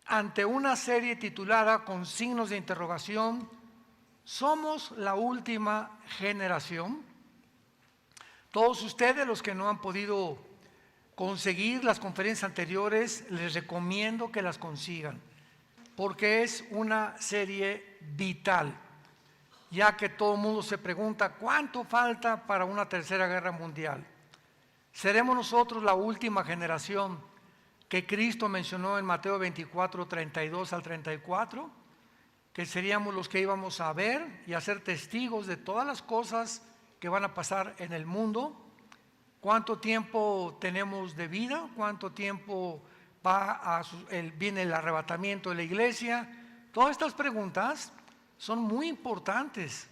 ante una serie titulada con signos de interrogación, ¿somos la última generación? Todos ustedes, los que no han podido conseguir las conferencias anteriores, les recomiendo que las consigan, porque es una serie vital, ya que todo el mundo se pregunta ¿cuánto falta para una tercera guerra mundial? ¿Seremos nosotros la última generación que Cristo mencionó en Mateo 24, 32 al 34? Que seríamos los que íbamos a ver y a ser testigos de todas las cosas que van a pasar en el mundo. ¿Cuánto tiempo tenemos de vida? ¿Cuánto tiempo viene el arrebatamiento de la iglesia? Todas estas preguntas son muy importantes,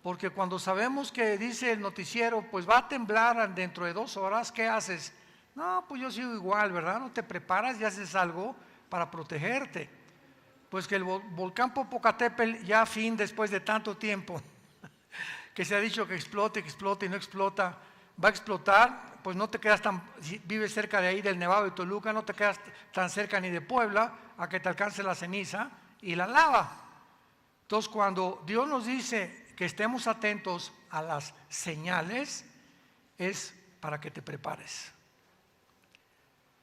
porque cuando sabemos que dice el noticiero, pues va a temblar dentro de 2 horas, ¿qué haces? No, pues yo sigo igual, ¿verdad? No te preparas y haces algo para protegerte. Pues que el volcán Popocatépetl ya fin después de tanto tiempo, que se ha dicho que explote y no explota, va a explotar, pues no te quedas si vives cerca de ahí del Nevado de Toluca, no te quedas tan cerca ni de Puebla a que te alcance la ceniza y la lava. Entonces, cuando Dios nos dice que estemos atentos a las señales, es para que te prepares,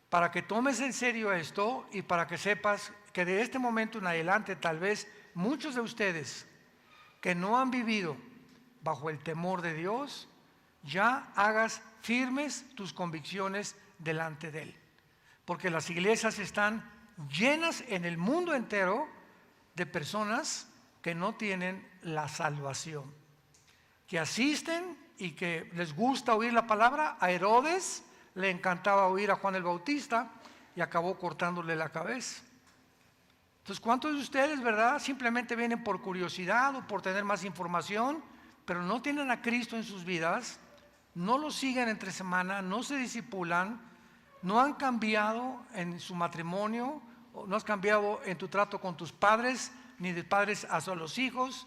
para que tomes en serio esto y para que sepas que de este momento en adelante, tal vez muchos de ustedes que no han vivido bajo el temor de Dios, ya hagas firmes tus convicciones delante de Él, porque las iglesias están llenas en el mundo entero de personas que no tienen la salvación, que asisten y que les gusta oír la palabra. A Herodes le encantaba oír a Juan el Bautista y acabó cortándole la cabeza. Entonces, ¿cuántos de ustedes, verdad, simplemente vienen por curiosidad o por tener más información, pero no tienen a Cristo en sus vidas, no lo siguen entre semana, no se discipulan, no han cambiado en su matrimonio, no has cambiado en tu trato con tus padres, ni de padres hacia los hijos,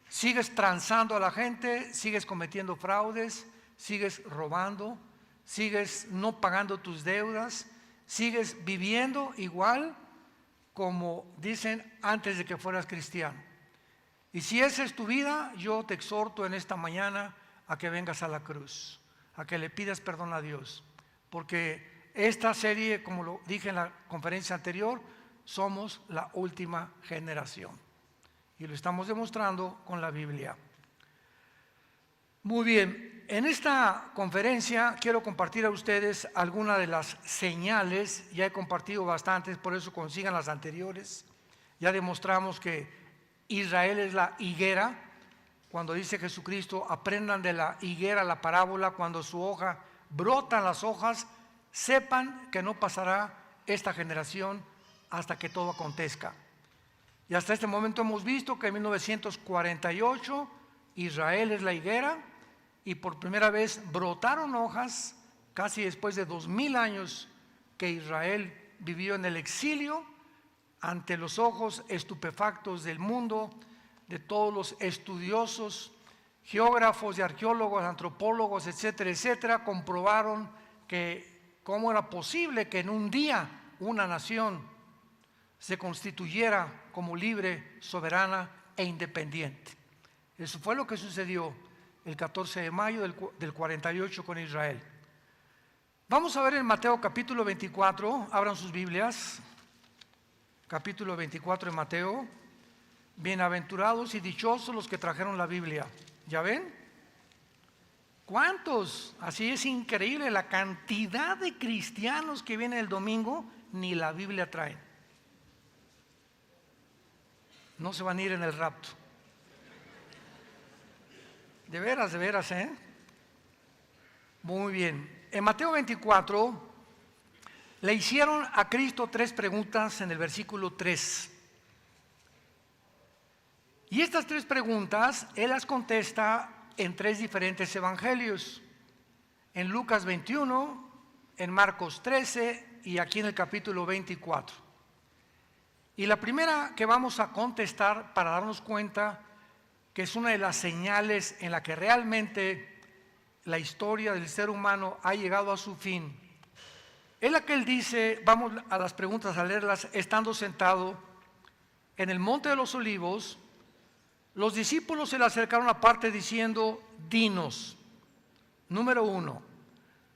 sigues transando a la gente, sigues cometiendo fraudes, sigues robando, sigues no pagando tus deudas, sigues viviendo igual como dicen antes de que fueras cristiano. Y si esa es tu vida, yo te exhorto en esta mañana a que vengas a la cruz, a que le pidas perdón a Dios, porque esta serie, como lo dije en la conferencia anterior, somos la última generación y lo estamos demostrando con la Biblia. Muy bien, en esta conferencia quiero compartir a ustedes algunas de las señales. Ya he compartido bastantes, por eso consigan las anteriores. Ya demostramos que Israel es la higuera. Cuando dice Jesucristo, aprendan de la higuera la parábola, cuando su hoja brotan las hojas, sepan que no pasará esta generación hasta que todo acontezca. Y hasta este momento hemos visto que en 1948 Israel es la higuera y por primera vez brotaron hojas casi después de 2000 años que Israel vivió en el exilio, ante los ojos estupefactos del mundo, de todos los estudiosos, geógrafos y arqueólogos, antropólogos, etcétera, etcétera, comprobaron que cómo era posible que en un día una nación se constituyera como libre, soberana e independiente. Eso fue lo que sucedió el 14 de mayo del 48 con Israel. Vamos a ver en Mateo capítulo 24, abran sus Biblias, capítulo 24 de Mateo. Bienaventurados y dichosos los que trajeron la Biblia. ¿Ya ven? ¿Cuántos? Así es increíble la cantidad de cristianos que vienen el domingo, ni la Biblia traen. No se van a ir en el rapto. De veras, ¿eh? Muy bien. En Mateo 24 le hicieron a Cristo 3 preguntas en el versículo 3. Y estas 3 preguntas Él las contesta en 3 diferentes evangelios. En Lucas 21, en Marcos 13 y aquí en el capítulo 24. Y la primera que vamos a contestar para darnos cuenta que es una de las señales en la que realmente la historia del ser humano ha llegado a su fin, es la que él dice, vamos a las preguntas a leerlas, estando sentado en el monte de los olivos, los discípulos se le acercaron aparte diciendo, dinos, número 1,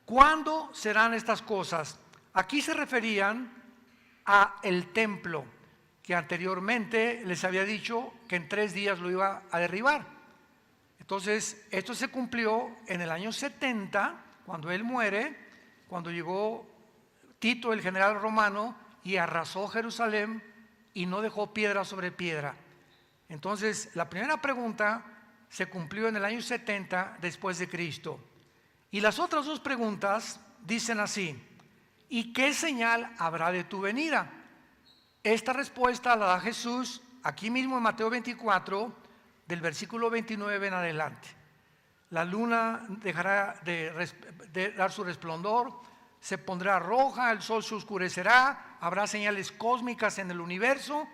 ¿cuándo serán estas cosas? Aquí se referían a el templo, que anteriormente les había dicho que en 3 días lo iba a derribar. Entonces, esto se cumplió en el año 70, cuando él muere, cuando llegó Tito, el general romano, y arrasó Jerusalén y no dejó piedra sobre piedra. Entonces, la primera pregunta se cumplió en el año 70 después de Cristo. Y las otras 2 preguntas dicen así, ¿y qué señal habrá de tu venida? Esta respuesta la da Jesús aquí mismo en Mateo 24, del versículo 29 en adelante. La luna dejará de dar su resplandor, se pondrá roja, el sol se oscurecerá, habrá señales cósmicas en el universo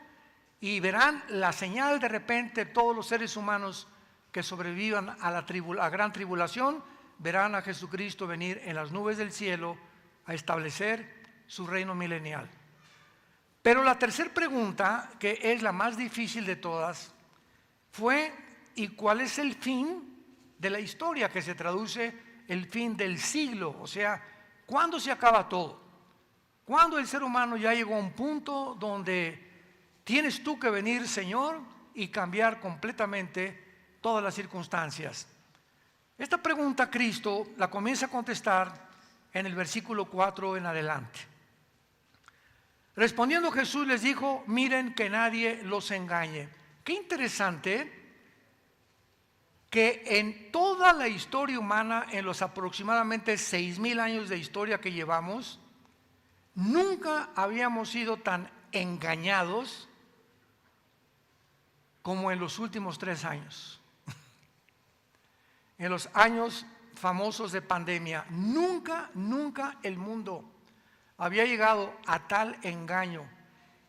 y verán la señal de repente todos los seres humanos que sobrevivan a la gran tribulación, verán a Jesucristo venir en las nubes del cielo a establecer su reino milenial. Pero la tercera pregunta, que es la más difícil de todas, fue ¿y cuál es el fin de la historia? Que se traduce el fin del siglo, o sea, ¿cuándo se acaba todo? ¿Cuándo el ser humano ya llegó a un punto donde tienes tú que venir, Señor, y cambiar completamente todas las circunstancias? Esta pregunta Cristo la comienza a contestar en el versículo 4 en adelante. Respondiendo Jesús les dijo, miren que nadie los engañe. Qué interesante que en toda la historia humana, en los aproximadamente 6,000 años de historia que llevamos, nunca habíamos sido tan engañados como en los últimos 3 años. En los años famosos de pandemia, nunca el mundo había llegado a tal engaño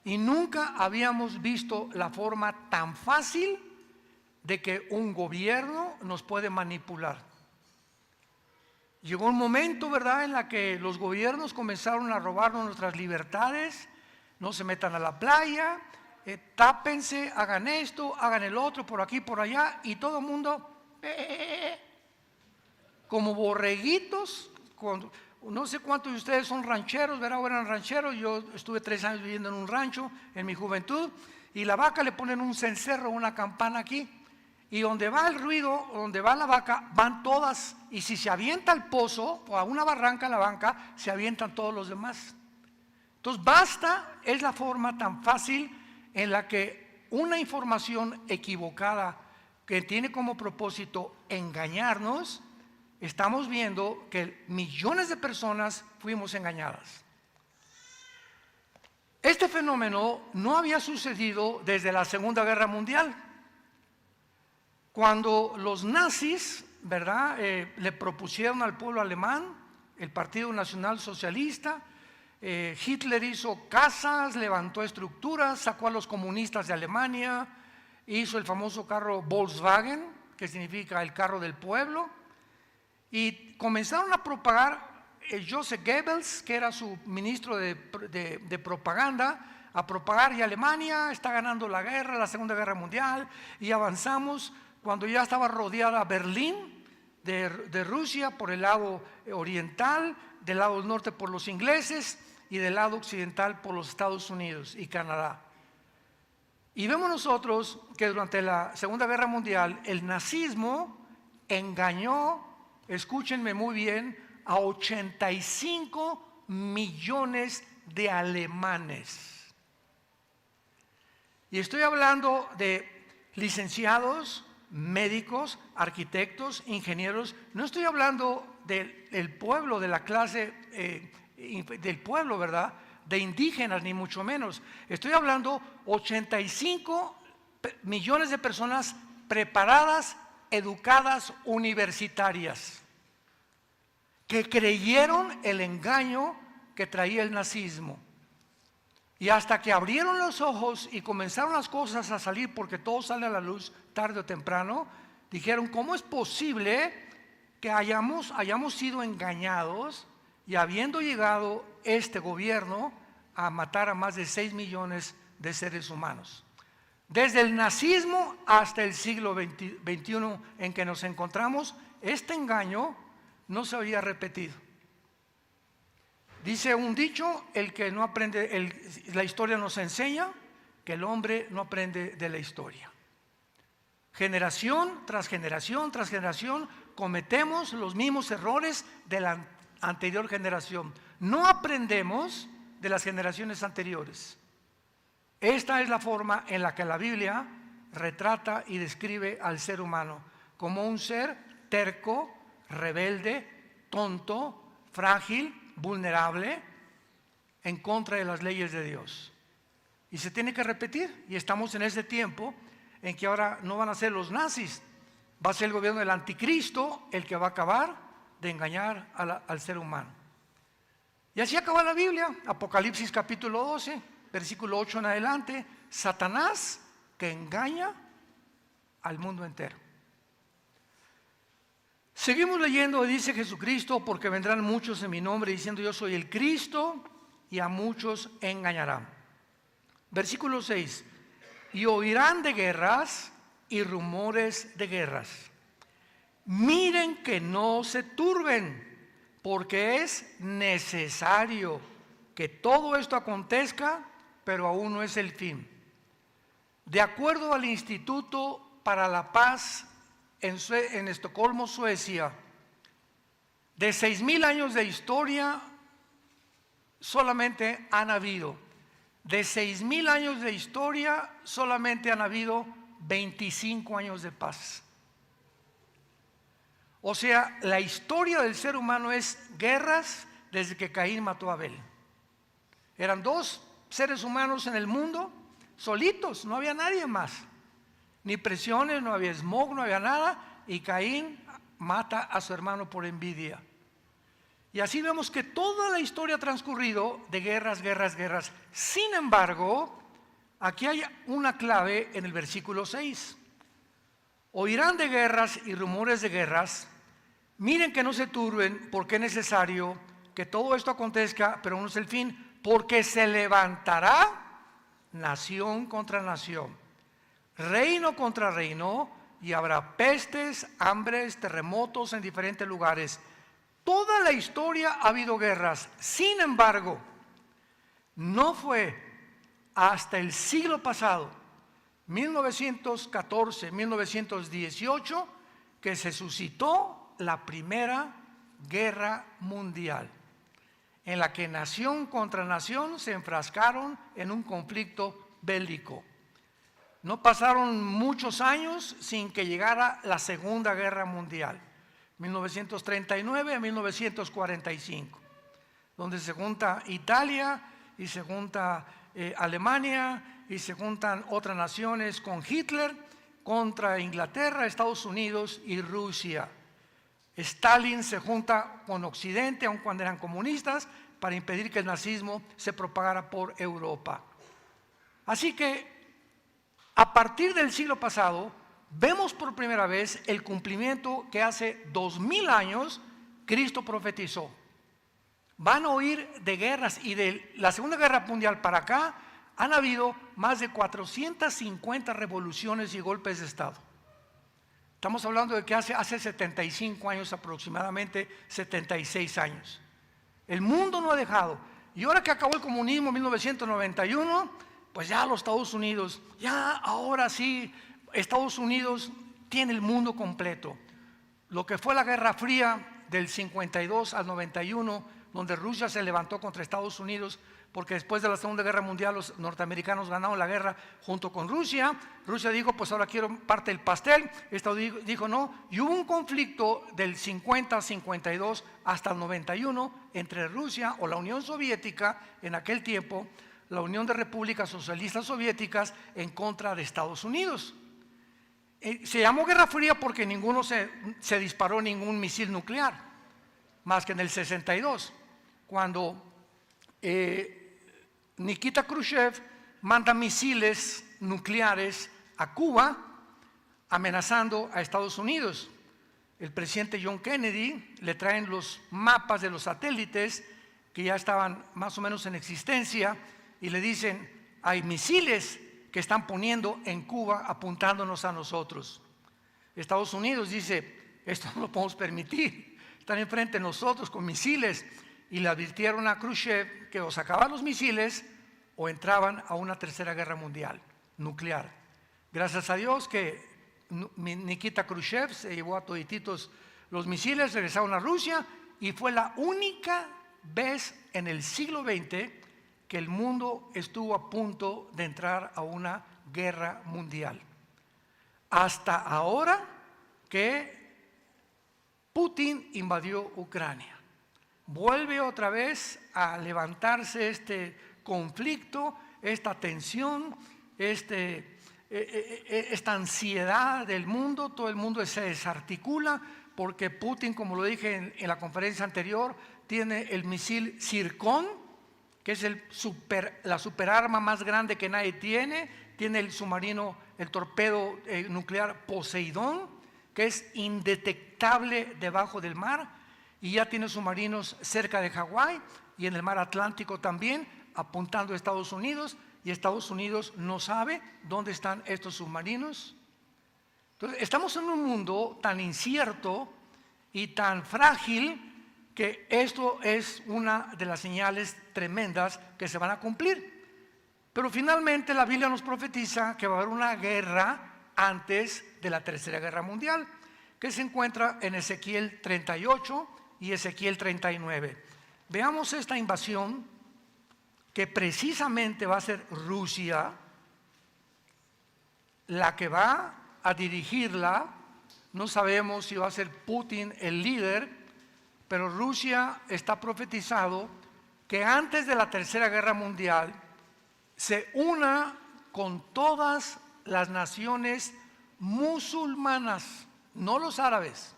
y nunca habíamos visto la forma tan fácil de que un gobierno nos puede manipular. Llegó un momento, ¿verdad?, en la que los gobiernos comenzaron a robarnos nuestras libertades. No se metan a la playa, tápense, hagan esto, hagan el otro, por aquí, por allá, y todo el mundo como borreguitos. No sé cuántos de ustedes son rancheros, ¿verdad? O eran rancheros. Yo estuve 3 años viviendo en un rancho en mi juventud, y la vaca le ponen un cencerro, una campana aquí, y donde va el ruido, donde va la vaca, van todas, y si se avienta al pozo o a una barranca la vaca, se avientan todos los demás. Entonces basta, es la forma tan fácil en la que una información equivocada que tiene como propósito engañarnos, estamos viendo que millones de personas fuimos engañadas. Este fenómeno no había sucedido desde la Segunda Guerra Mundial, cuando los nazis, ¿verdad?, le propusieron al pueblo alemán, el Partido Nacional Socialista. Hitler hizo casas, levantó estructuras, sacó a los comunistas de Alemania, hizo el famoso carro Volkswagen, que significa el carro del pueblo, y comenzaron a propagar. Joseph Goebbels, que era su ministro de propaganda, a propagar, y Alemania está ganando la guerra, la Segunda Guerra Mundial, y avanzamos cuando ya estaba rodeada Berlín de Rusia por el lado oriental, del lado norte por los ingleses y del lado occidental por los Estados Unidos y Canadá. Y vemos nosotros que durante la Segunda Guerra Mundial el nazismo engañó, escúchenme muy bien, a 85 millones de alemanes. Y estoy hablando de licenciados, médicos, arquitectos, ingenieros. No estoy hablando del pueblo, de la clase del pueblo, ¿verdad?, de indígenas, ni mucho menos. Estoy hablando 85 millones de personas preparadas, educadas, universitarias, que creyeron el engaño que traía el nazismo. Y hasta que abrieron los ojos y comenzaron las cosas a salir, porque todo sale a la luz tarde o temprano, dijeron, ¿cómo es posible que hayamos sido engañados y habiendo llegado este gobierno a matar a más de 6 millones de seres humanos. Desde el nazismo hasta el siglo XXI en que nos encontramos, este engaño no se había repetido. Dice un dicho, el que no aprende, la historia nos enseña que el hombre no aprende de la historia. Generación tras generación tras generación cometemos los mismos errores de la anterior generación. No aprendemos de las generaciones anteriores. Esta es la forma en la que la Biblia retrata y describe al ser humano como un ser terco, rebelde, tonto, frágil, vulnerable, en contra de las leyes de Dios. Y se tiene que repetir, y estamos en ese tiempo en que ahora no van a ser los nazis, va a ser el gobierno del anticristo el que va a acabar de engañar al ser humano. Y así acaba la Biblia, Apocalipsis capítulo 12, versículo 8 en adelante, Satanás que engaña al mundo entero. Seguimos leyendo, dice Jesucristo, porque vendrán muchos en mi nombre diciendo yo soy el Cristo, y a muchos engañarán. Versículo 6, y oirán de guerras y rumores de guerras. Miren que no se turben, porque es necesario que todo esto acontezca, pero aún no es el fin. De acuerdo al Instituto para la Paz en Estocolmo, Suecia, de 6,000 años de historia, solamente han habido, de 6,000 años de historia, solamente han habido 25 años de paz. O sea, la historia del ser humano es guerras desde que Caín mató a Abel. Eran 2 seres humanos en el mundo, solitos, no había nadie más. Ni presiones, no había smog, no había nada, y Caín mata a su hermano por envidia. Y así vemos que toda la historia ha transcurrido de guerras, guerras, guerras. Sin embargo, aquí hay una clave en el versículo 6. Oirán de guerras y rumores de guerras. Miren que no se turben, porque es necesario que todo esto acontezca, pero no es el fin, porque se levantará nación contra nación, reino contra reino, y habrá pestes, hambres, terremotos en diferentes lugares. Toda la historia ha habido guerras. Sin embargo, no fue hasta el siglo pasado, 1914, 1918, que se suscitó la primera guerra mundial, en la que nación contra nación se enfrascaron en un conflicto bélico. No pasaron muchos años sin que llegara la Segunda Guerra Mundial, 1939 a 1945, donde se junta Italia y se junta Alemania y se juntan otras naciones con Hitler contra Inglaterra, Estados Unidos y Rusia. Stalin se junta con Occidente, aun cuando eran comunistas, para impedir que el nazismo se propagara por Europa. Así que a partir del siglo pasado vemos por primera vez el cumplimiento que hace 2000 años Cristo profetizó. Van a oír de guerras, y de la Segunda Guerra Mundial para acá han habido más de 450 revoluciones y golpes de Estado. Estamos hablando de que hace 75 años aproximadamente, 76 años. El mundo no ha dejado. Y ahora que acabó el comunismo en 1991, pues ya los Estados Unidos, ya ahora sí, Estados Unidos tiene el mundo completo. Lo que fue la Guerra Fría del 52 al 91, donde Rusia se levantó contra Estados Unidos, porque después de la Segunda Guerra Mundial los norteamericanos ganaron la guerra junto con Rusia. Rusia dijo, pues ahora quiero parte del pastel. Estados Unidos dijo no, y hubo un conflicto del 50 al 52 hasta el 91 entre Rusia o la Unión Soviética, en aquel tiempo, la Unión de Repúblicas Socialistas Soviéticas, en contra de Estados Unidos. Se llamó Guerra Fría porque ninguno se disparó ningún misil nuclear, más que en el 62, cuando Nikita Khrushchev manda misiles nucleares a Cuba, amenazando a Estados Unidos. el presidente John Kennedy, le traen los mapas de los satélites que ya estaban más o menos en existencia y le dicen, hay misiles que están poniendo en Cuba apuntándonos a nosotros. Estados Unidos dice, esto no lo podemos permitir, están enfrente de nosotros con misiles, y le advirtieron a Khrushchev que o sacaban los misiles o entraban a una tercera guerra mundial nuclear. Gracias a Dios que Nikita Khrushchev se llevó a todititos los misiles, regresaron a Rusia y fue la única vez en el siglo XX que el mundo estuvo a punto de entrar a una guerra mundial. Hasta ahora que Putin invadió Ucrania. Vuelve otra vez a levantarse este conflicto, esta tensión, esta ansiedad del mundo. Todo el mundo se desarticula porque Putin, como lo dije en la conferencia anterior, tiene el misil Zircon, que es la superarma más grande que nadie tiene. Tiene el submarino, el torpedo nuclear Poseidón, que es indetectable debajo del mar, y ya tiene submarinos cerca de Hawái y en el mar Atlántico también, apuntando a Estados Unidos, y Estados Unidos no sabe dónde están estos submarinos. Entonces, estamos en un mundo tan incierto y tan frágil que esto es una de las señales tremendas que se van a cumplir. Pero finalmente la Biblia nos profetiza que va a haber una guerra antes de la Tercera Guerra Mundial, que se encuentra en Ezequiel 38 y Ezequiel 39. Veamos esta invasión que precisamente va a ser Rusia la que va a dirigirla. No sabemos si va a ser Putin el líder, pero Rusia está profetizado que antes de la Tercera Guerra Mundial se una con todas las naciones musulmanas, no los árabes.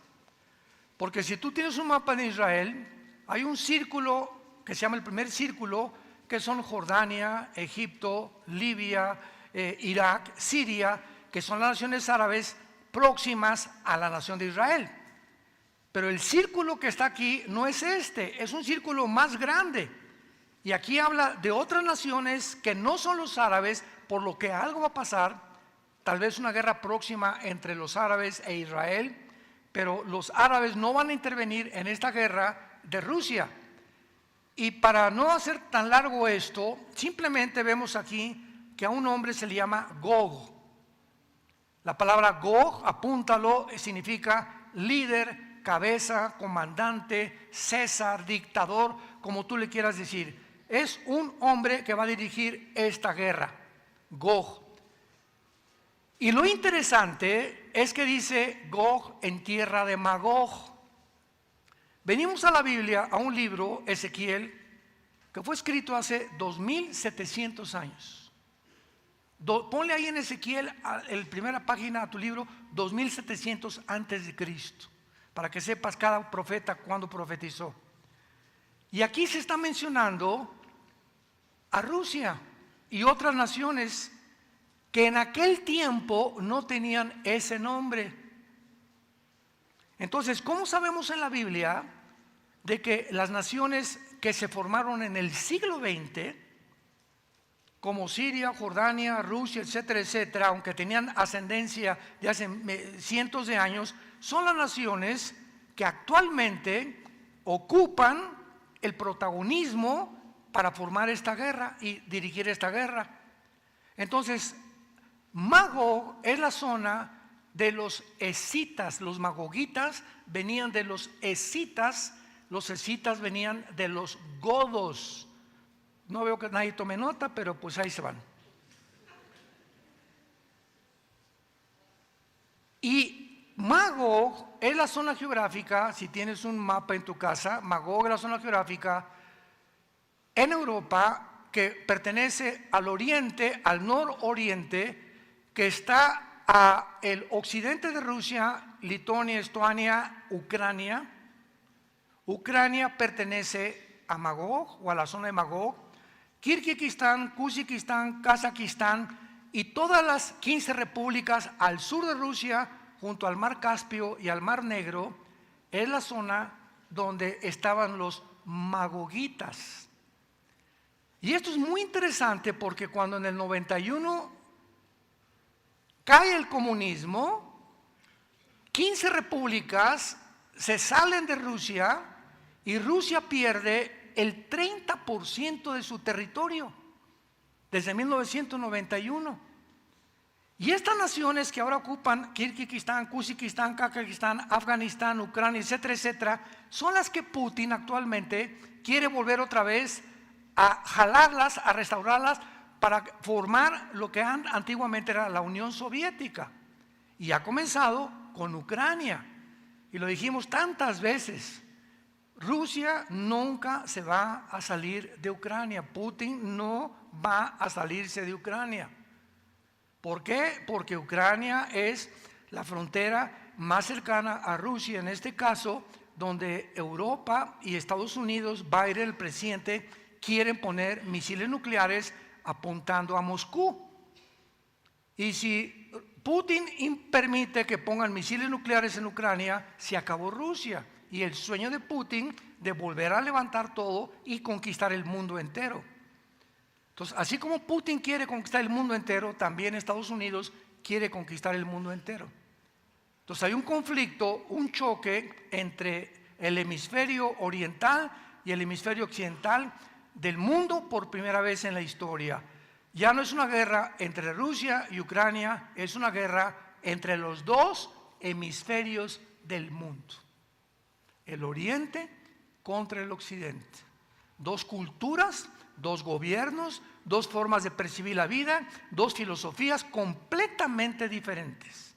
Porque si tú tienes un mapa de Israel, hay un círculo que se llama el primer círculo, que son Jordania, Egipto, Libia, Irak, Siria, que son las naciones árabes próximas a la nación de Israel. Pero el círculo que está aquí no es este, es un círculo más grande. Y aquí habla de otras naciones que no son los árabes, por lo que algo va a pasar, tal vez una guerra próxima entre los árabes e Israel, pero los árabes no van a intervenir en esta guerra de Rusia. Y para no hacer tan largo esto, simplemente vemos aquí que a un hombre se le llama Gog. La palabra Gog, apúntalo, significa líder, cabeza, comandante, César, dictador, como tú le quieras decir. Es un hombre que va a dirigir esta guerra, Gog. Y lo interesante es que dice Gog en tierra de Magog. Venimos a la Biblia, a un libro, Ezequiel, que fue escrito hace 2700 años. Ponle ahí en Ezequiel, en la primera página a tu libro, 2700 antes de Cristo, para que sepas cada profeta cuándo profetizó. Y aquí se está mencionando a Rusia y otras naciones que en aquel tiempo no tenían ese nombre. Entonces, ¿cómo sabemos en la Biblia de que las naciones que se formaron en el siglo XX, como Siria, Jordania, Rusia, etcétera, etcétera, aunque tenían ascendencia de hace cientos de años, son las naciones que actualmente ocupan el protagonismo para formar esta guerra y dirigir esta guerra? Entonces, Magog es la zona de los escitas. Los magogitas venían de los escitas venían de los godos. No veo que nadie tome nota, pero pues ahí se van. Y Magog es la zona geográfica, si tienes un mapa en tu casa, Magog es la zona geográfica en Europa que pertenece al oriente, al nororiente, que está al occidente de Rusia, Lituania, Estonia, Ucrania. Ucrania pertenece a Magog o a la zona de Magog. Kirguistán, Kuzikistán, Kazajistán y todas las 15 repúblicas al sur de Rusia junto al mar Caspio y al mar Negro, es la zona donde estaban los magogitas. Y esto es muy interesante porque cuando en el 91 cae el comunismo, 15 repúblicas se salen de Rusia y Rusia pierde el 30% de su territorio desde 1991. Y estas naciones que ahora ocupan Kirguistán, Kazajistán, Kazajistán, Afganistán, Ucrania, etcétera, etcétera, son las que Putin actualmente quiere volver otra vez a jalarlas, a restaurarlas para formar lo que antiguamente era la Unión Soviética. Y ha comenzado con Ucrania. Y lo dijimos tantas veces, Rusia nunca se va a salir de Ucrania. Putin no va a salirse de Ucrania. ¿Por qué? Porque Ucrania es la frontera más cercana a Rusia, en este caso, donde Europa y Estados Unidos, Biden, el presidente, quieren poner misiles nucleares apuntando a Moscú. Y si Putin permite que pongan misiles nucleares en Ucrania, se acabó Rusia. Y el sueño de Putin de volver a levantar todo y conquistar el mundo entero. Entonces, así como Putin quiere conquistar el mundo entero, también Estados Unidos quiere conquistar el mundo entero. Entonces hay un conflicto, un choque entre el hemisferio oriental y el hemisferio occidental del mundo por primera vez en la historia. Ya no es una guerra entre Rusia y Ucrania, es una guerra entre los dos hemisferios del mundo. El oriente contra el occidente. Dos culturas, dos gobiernos, dos formas de percibir la vida, dos filosofías completamente diferentes.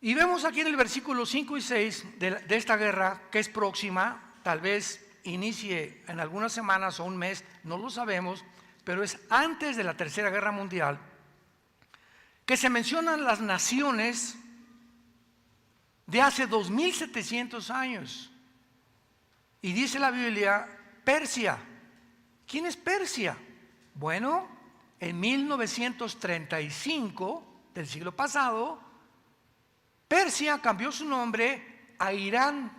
Y vemos aquí en el versículo 5 y 6 de esta guerra que es próxima, tal vez inicie en algunas semanas o un mes, no lo sabemos, pero es antes de la Tercera Guerra Mundial, que se mencionan las naciones de hace 2700 años. Y dice la Biblia, Persia. ¿Quién es Persia? Bueno, en 1935 del siglo pasado, Persia cambió su nombre a Irán.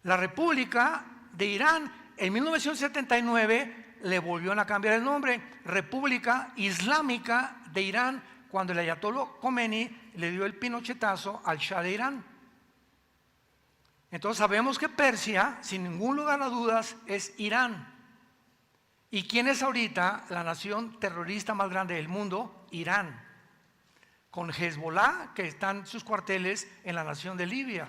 La República de Irán en 1979 le volvieron a cambiar el nombre, República Islámica de Irán, cuando el Ayatollah Khomeini le dio el pinochetazo al Shah de Irán. Entonces sabemos que Persia, sin ningún lugar a dudas, es Irán. ¿Y quién es ahorita la nación terrorista más grande del mundo? Irán. Con Hezbollah, que están sus cuarteles en la nación de Libia.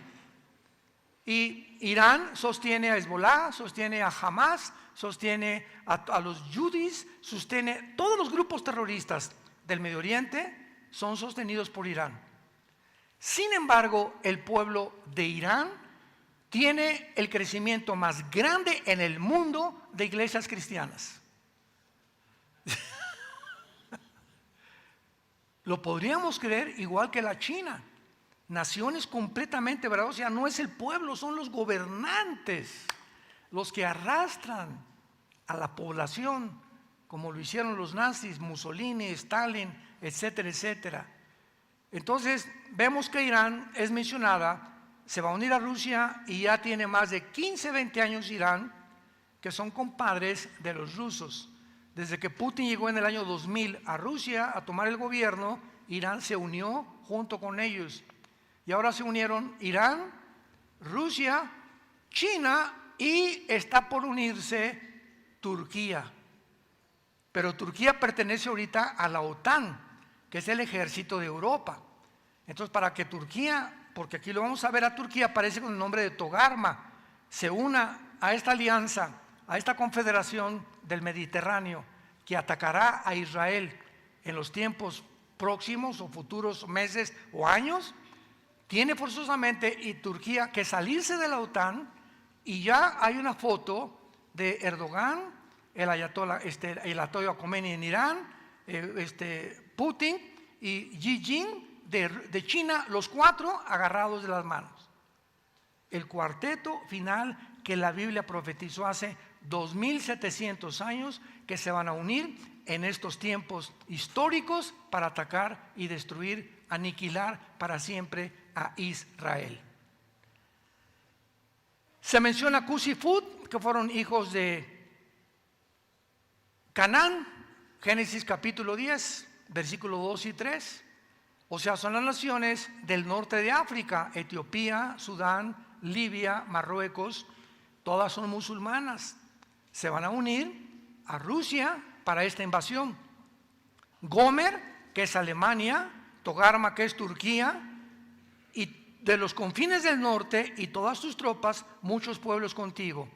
Y Irán sostiene a Hezbollah, sostiene a Hamas, sostiene a los Yudis, sostiene todos los grupos terroristas del Medio Oriente son sostenidos por Irán. Sin embargo, el pueblo de Irán tiene el crecimiento más grande en el mundo de iglesias cristianas. Lo podríamos creer igual que la China. Naciones completamente verdaderas, o sea, no es el pueblo, son los gobernantes los que arrastran a la población, como lo hicieron los nazis, Mussolini, Stalin, etcétera, etcétera. Entonces, vemos que Irán es mencionada, se va a unir a Rusia y ya tiene más de 15, 20 años Irán, que son compadres de los rusos. Desde que Putin llegó en el año 2000 a Rusia a tomar el gobierno, Irán se unió junto con ellos. Y ahora se unieron Irán, Rusia, China y está por unirse Turquía. Pero Turquía pertenece ahorita a la OTAN, que es el ejército de Europa. Entonces, para que Turquía, porque aquí lo vamos a ver a Turquía, aparece con el nombre de Togarma, se una a esta alianza, a esta confederación del Mediterráneo, que atacará a Israel en los tiempos próximos o futuros meses o años, tiene forzosamente y Turquía que salirse de la OTAN, y ya hay una foto de Erdogan, el Ayatollah Khomeini en Irán, Putin y Xi Jinping de China, los cuatro agarrados de las manos. El cuarteto final que la Biblia profetizó hace 2700 años, que se van a unir en estos tiempos históricos para atacar y destruir, aniquilar para siempre a Israel. Se menciona Cus y Fut, que fueron hijos de Canaán, Génesis capítulo 10, versículos 2 y 3. O sea, son las naciones del norte de África: Etiopía, Sudán, Libia, Marruecos. Todas son musulmanas. Se van a unir a Rusia para esta invasión. Gomer, que es Alemania, Togarma, que es Turquía, y de los confines del norte y todas tus tropas, muchos pueblos contigo.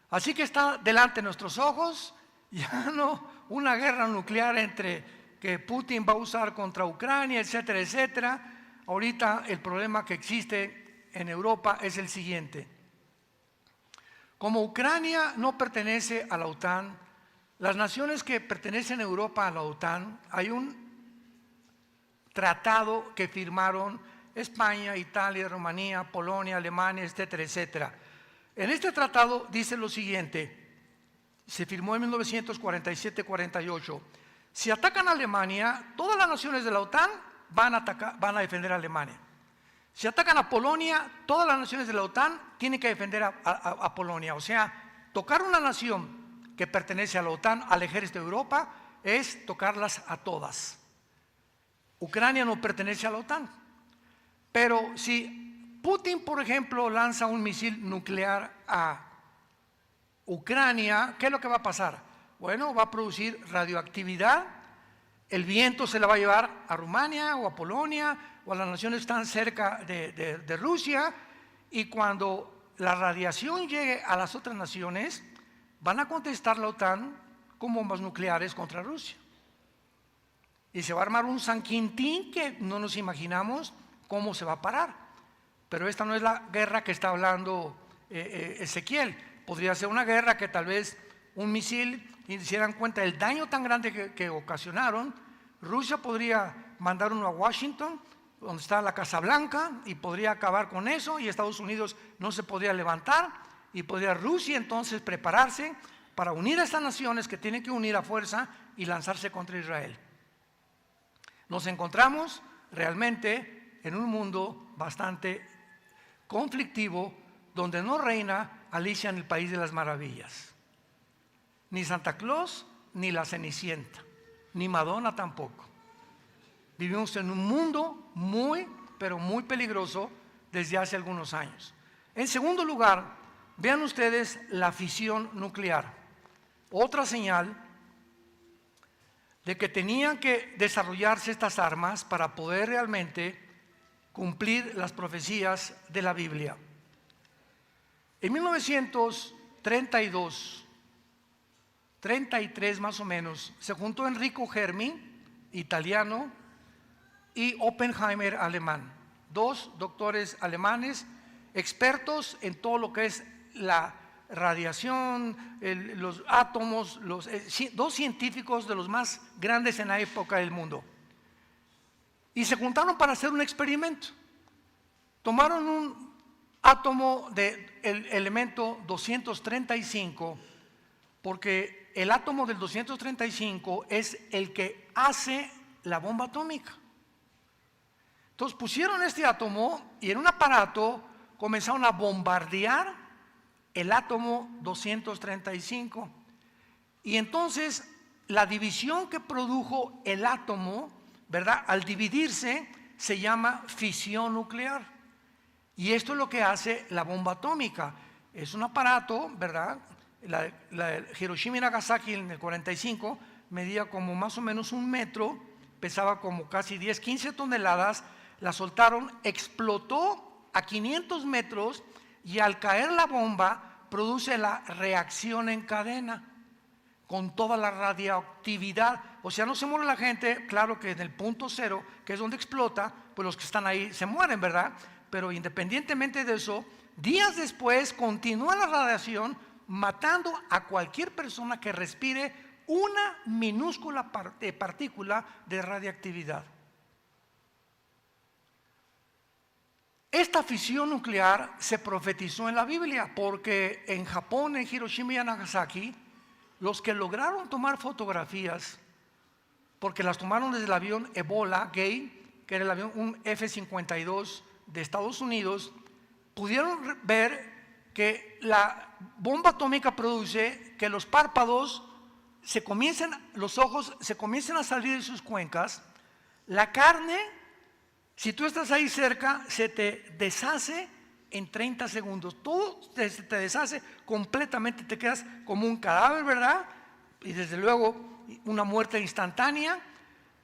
Así que está delante de nuestros ojos ya no una guerra nuclear que Putin va a usar contra Ucrania, etcétera, etcétera. Ahorita el problema que existe en Europa es el siguiente: como Ucrania no pertenece a la OTAN, las naciones que pertenecen a Europa a la OTAN, hay un tratado que firmaron España, Italia, Rumanía, Polonia, Alemania, etcétera, etcétera. En este tratado dice lo siguiente: se firmó en 1947-48. Si atacan a Alemania, todas las naciones de la OTAN van a defender a Alemania. Si atacan a Polonia, todas las naciones de la OTAN tienen que defender a Polonia. O sea, tocar una nación que pertenece a la OTAN, al ejército de Europa, es tocarlas a todas. Ucrania no pertenece a la OTAN. Pero si Putin, por ejemplo, lanza un misil nuclear a Ucrania, ¿qué es lo que va a pasar? Bueno, va a producir radioactividad. El viento se la va a llevar a Rumania o a Polonia o a las naciones que están cerca de Rusia, y cuando la radiación llegue a las otras naciones, van a contestar la OTAN con bombas nucleares contra Rusia. Y se va a armar un San Quintín que no nos imaginamos cómo se va a parar. Pero esta no es la guerra que está hablando Ezequiel. Podría ser una guerra que tal vez un misil, y se dieran cuenta del daño tan grande que ocasionaron. Rusia podría mandar uno a Washington, donde está la Casa Blanca, y podría acabar con eso, y Estados Unidos no se podría levantar, y podría Rusia entonces prepararse para unir a estas naciones que tienen que unir a fuerza y lanzarse contra Israel. Nos encontramos realmente en un mundo bastante conflictivo, donde no reina Alicia en el País de las Maravillas. Ni Santa Claus, ni la Cenicienta, ni Madonna tampoco. Vivimos en un mundo muy, pero muy peligroso desde hace algunos años. En segundo lugar, vean ustedes la fisión nuclear. Otra señal de que tenían que desarrollarse estas armas para poder realmente cumplir las profecías de la Biblia. En 1932, 33 más o menos, se juntó Enrico Fermi, italiano, y Oppenheimer, alemán. Dos doctores alemanes, expertos en todo lo que es la radiación, los átomos, dos científicos de los más grandes en la época del mundo. Y se juntaron para hacer un experimento. Tomaron un átomo del elemento 235, porque el átomo del 235 es el que hace la bomba atómica. Entonces pusieron este átomo y en un aparato comenzaron a bombardear el átomo 235. Y entonces la división que produjo el átomo, ¿verdad?, al dividirse, se llama fisión nuclear. Y esto es lo que hace la bomba atómica. Es un aparato, ¿verdad? La Hiroshima y Nagasaki en el 45 medía como más o menos 1 metro, pesaba como casi 10, 15 toneladas. La soltaron, explotó a 500 metros y al caer la bomba produce la reacción en cadena con toda la radioactividad. O sea, no se muere la gente, claro que en el punto cero, que es donde explota, pues los que están ahí se mueren, ¿verdad? Pero independientemente de eso, días después continúa la radiación matando a cualquier persona que respire una minúscula partícula de radiactividad. Esta fisión nuclear se profetizó en la Biblia, porque en Japón, en Hiroshima y Nagasaki, los que lograron tomar fotografías porque las tomaron desde el avión Ebola Gay, que era el avión, un F-52 de Estados Unidos. Pudieron ver que la bomba atómica produce que los párpados los ojos se comiencen a salir de sus cuencas, la carne, si tú estás ahí cerca, se te deshace en 30 segundos, todo te deshace completamente, te quedas como un cadáver, ¿verdad? Y desde luego una muerte instantánea.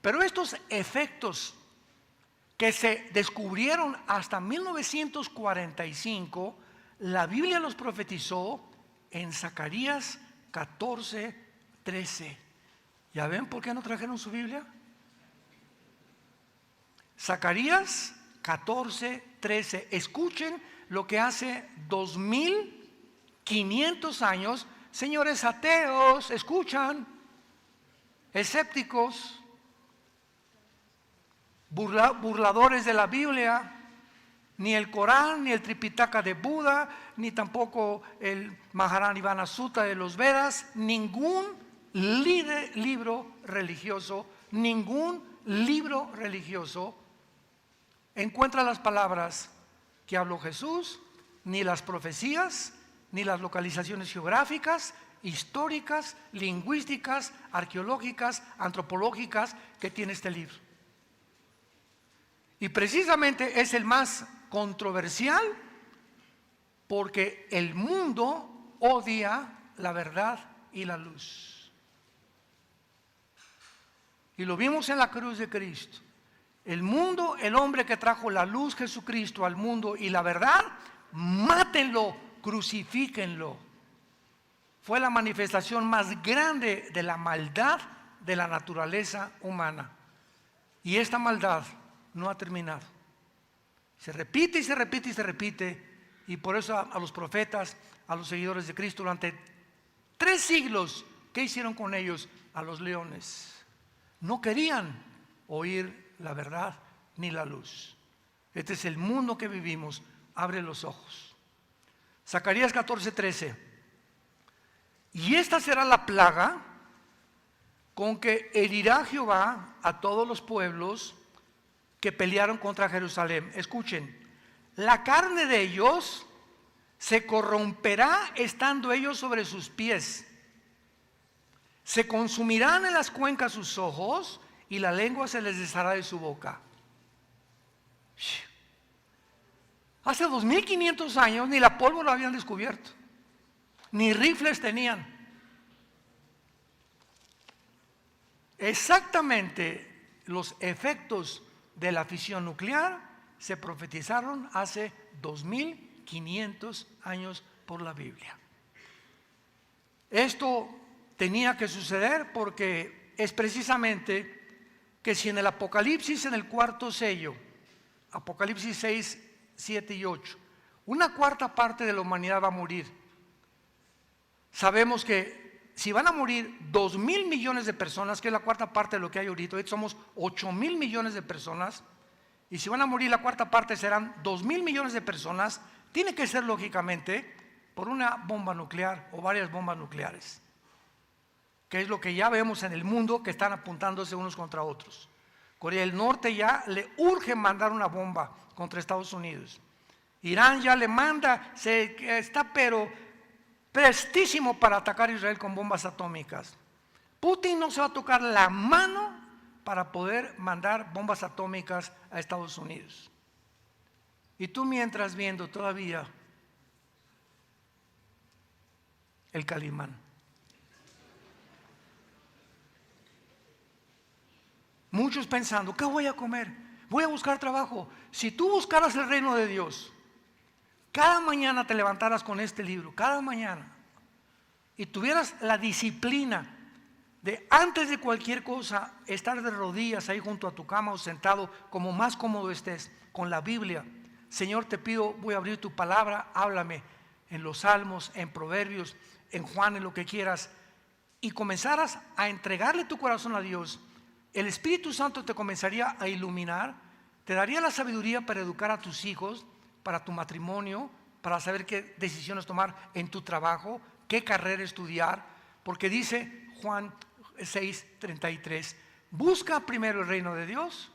Pero estos efectos que se descubrieron hasta 1945, la Biblia los profetizó en Zacarías 14:13. ¿Ya ven por qué no trajeron su Biblia? Zacarías 14:13. Escuchen lo que hace 2500 años, señores ateos, escuchan, escépticos, burladores de la Biblia. Ni el Corán, ni el Tripitaka de Buda, ni tampoco el Maharanibana Sutta de los Vedas, ningún libro religioso encuentra las palabras que habló Jesús, ni las profecías, ni las localizaciones geográficas, históricas, lingüísticas, arqueológicas, antropológicas que tiene este libro. Y precisamente es el más controversial porque el mundo odia la verdad y la luz. Y lo vimos en la cruz de Cristo. El mundo, el hombre que trajo la luz, Jesucristo, al mundo y la verdad, mátenlo, crucifíquenlo. Fue la manifestación más grande de la maldad de la naturaleza humana. Y esta maldad no ha terminado. Se repite y se repite y se repite. Y por eso a los profetas, a los seguidores de Cristo, durante 3 siglos, ¿qué hicieron con ellos? A los leones. No querían oír la verdad ni la luz. Este es el mundo que vivimos. Abre los ojos. Zacarías 14:13. Y esta será la plaga con que herirá Jehová a todos los pueblos que pelearon contra Jerusalén. Escuchen, la carne de ellos se corromperá estando ellos sobre sus pies. Se consumirán en las cuencas sus ojos y la lengua se les deshará de su boca. Hace 2500 años ni la pólvora habían descubierto, ni rifles tenían. Exactamente los efectos de la fisión nuclear se profetizaron hace 2500 años por la Biblia. Esto tenía que suceder porque es precisamente que si en el Apocalipsis, en el 4.º sello, Apocalipsis 6, 7 y 8, una cuarta parte de la humanidad va a morir. Sabemos que si van a morir 2.000 millones de personas, que es la cuarta parte de lo que hay ahorita, hoy somos 8.000 millones de personas, y si van a morir la cuarta parte serán 2.000 millones de personas, tiene que ser lógicamente por una bomba nuclear o varias bombas nucleares, que es lo que ya vemos en el mundo, que están apuntándose unos contra otros. Corea del Norte ya le urge mandar una bomba contra Estados Unidos. Irán ya le manda, está pero prestísimo para atacar a Israel con bombas atómicas. Putin no se va a tocar la mano para poder mandar bombas atómicas a Estados Unidos. Y tú mientras viendo todavía el Calimán. Muchos pensando, ¿qué voy a comer? Voy a buscar trabajo. Si tú buscaras el reino de Dios, cada mañana te levantaras con este libro, cada mañana, y tuvieras la disciplina de antes de cualquier cosa estar de rodillas ahí junto a tu cama o sentado como más cómodo estés con la Biblia. Señor, te pido, voy a abrir tu palabra, háblame en los Salmos, en Proverbios, en Juan, en lo que quieras, y comenzaras a entregarle tu corazón a Dios. El Espíritu Santo te comenzaría a iluminar, te daría la sabiduría para educar a tus hijos, para tu matrimonio, para saber qué decisiones tomar en tu trabajo, qué carrera estudiar, porque dice Juan 6:33, busca primero el reino de Dios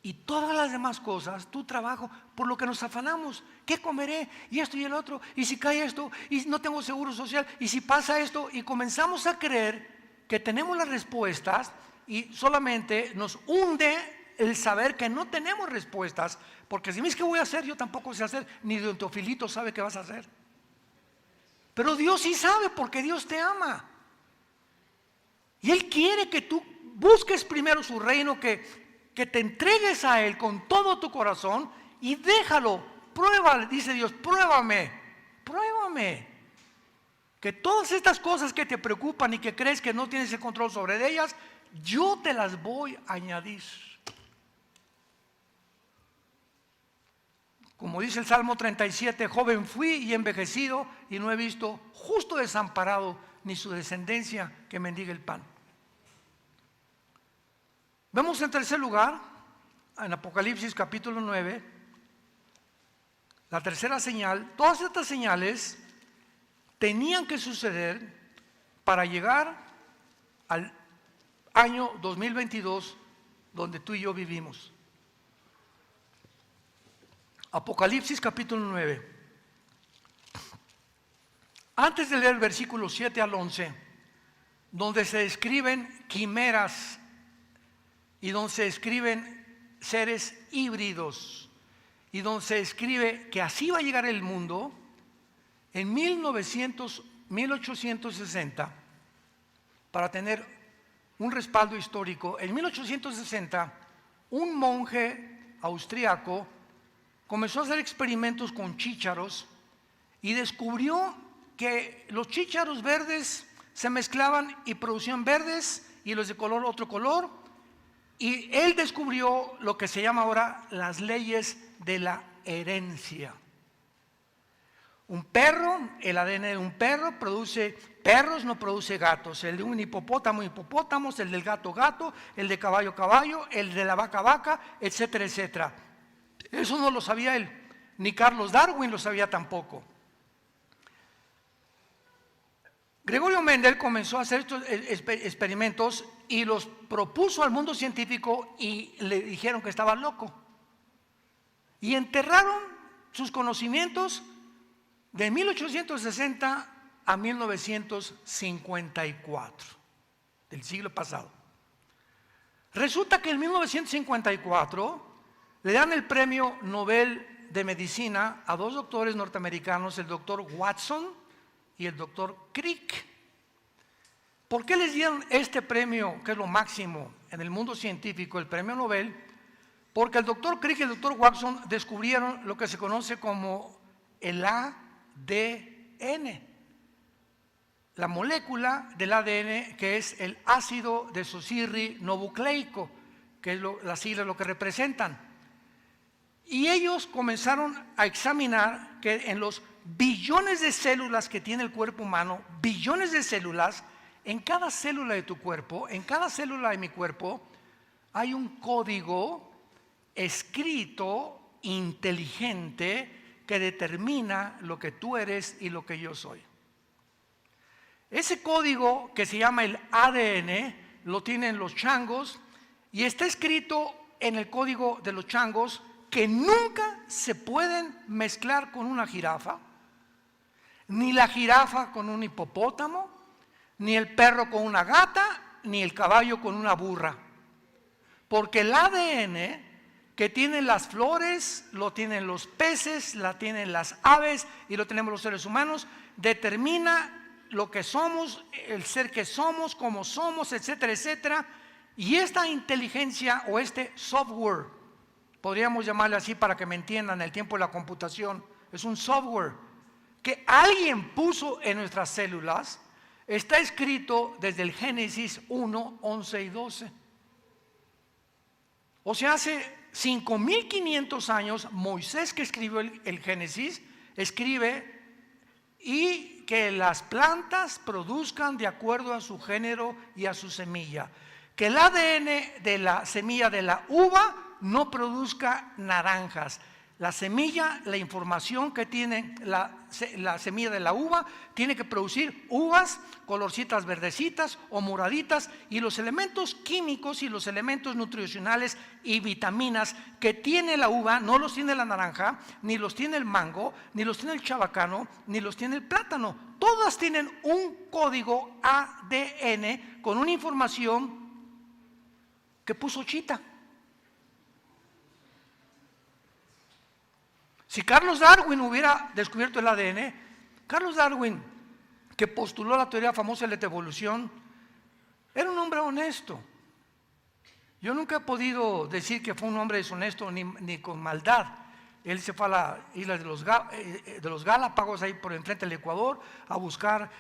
y todas las demás cosas, tu trabajo, por lo que nos afanamos. ¿Qué comeré? Y esto y el otro, y si cae esto, y no tengo seguro social, y si pasa esto, y comenzamos a creer que tenemos las respuestas y solamente nos hunde el saber que no tenemos respuestas, porque si me dices qué voy a hacer, yo tampoco sé hacer, ni don Teofilito sabe qué vas a hacer. Pero Dios sí sabe, porque Dios te ama. Y Él quiere que tú busques primero su reino, que te entregues a Él con todo tu corazón y déjalo, pruébale, dice Dios, pruébame, que todas estas cosas que te preocupan y que crees que no tienes el control sobre ellas, yo te las voy a añadir. Como dice el Salmo 37, joven fui y envejecido y no he visto justo desamparado ni su descendencia que mendigue el pan. Vemos en tercer lugar, en Apocalipsis capítulo 9, la tercera señal. Todas estas señales tenían que suceder para llegar al año 2022 donde tú y yo vivimos. Apocalipsis capítulo 9. Antes de leer el versículo 7 al 11, donde se describen quimeras y donde se escriben seres híbridos y donde se escribe que así va a llegar el mundo, en 1860, para tener un respaldo histórico, en 1860 un monje austriaco comenzó a hacer experimentos con chícharos y descubrió que los chícharos verdes se mezclaban y producían verdes y los de color otro color. Y él descubrió lo que se llama ahora las leyes de la herencia. Un perro, el ADN de un perro produce perros, no produce gatos. El de un hipopótamo, hipopótamos, el del gato, gato, el de caballo, caballo, el de la vaca, vaca, etcétera, etcétera. Eso no lo sabía él, ni Carlos Darwin lo sabía tampoco. Gregorio Mendel comenzó a hacer estos experimentos y los propuso al mundo científico y le dijeron que estaba loco. Y enterraron sus conocimientos de 1860 a 1954, del siglo pasado. Resulta que en 1954 le dan el premio Nobel de Medicina a dos doctores norteamericanos, el doctor Watson y el doctor Crick. ¿Por qué les dieron este premio, que es lo máximo en el mundo científico, el premio Nobel? Porque el doctor Crick y el doctor Watson descubrieron lo que se conoce como el ADN, la molécula del ADN, que es el ácido desoxirribonucleico, que es las siglas lo que representan. Y ellos comenzaron a examinar que en los billones de células que tiene el cuerpo humano, billones de células, en cada célula de tu cuerpo, en cada célula de mi cuerpo, hay un código escrito, inteligente, que determina lo que tú eres y lo que yo soy. Ese código que se llama el ADN lo tienen los changos y está escrito en el código de los changos que nunca se pueden mezclar con una jirafa, ni la jirafa con un hipopótamo, ni el perro con una gata, ni el caballo con una burra. Porque el ADN que tienen las flores, lo tienen los peces, la tienen las aves y lo tenemos los seres humanos, determina lo que somos, el ser que somos, cómo somos, etcétera, etcétera. Y esta inteligencia o este software, podríamos llamarle así para que me entiendan, el tiempo de la computación, es un software que alguien puso en nuestras células. Está escrito desde el Génesis 1, 11 y 12. O sea, hace 5.500 años, Moisés, que escribió el Génesis, escribe y que las plantas produzcan de acuerdo a su género y a su semilla. Que el ADN de la semilla de la uva no produzca naranjas. La semilla, la información que tiene la semilla de la uva, tiene que producir uvas colorcitas verdecitas o moraditas, y los elementos químicos y los elementos nutricionales y vitaminas que tiene la uva no los tiene la naranja, ni los tiene el mango, ni los tiene el chabacano, ni los tiene el plátano. Todas tienen un código ADN con una información que puso Chita. Si Carlos Darwin hubiera descubierto el ADN, Carlos Darwin, que postuló la teoría famosa de la evolución, era un hombre honesto. Yo nunca he podido decir que fue un hombre deshonesto ni con maldad. Él se fue a la isla de los Galápagos, ahí por enfrente del Ecuador, a buscar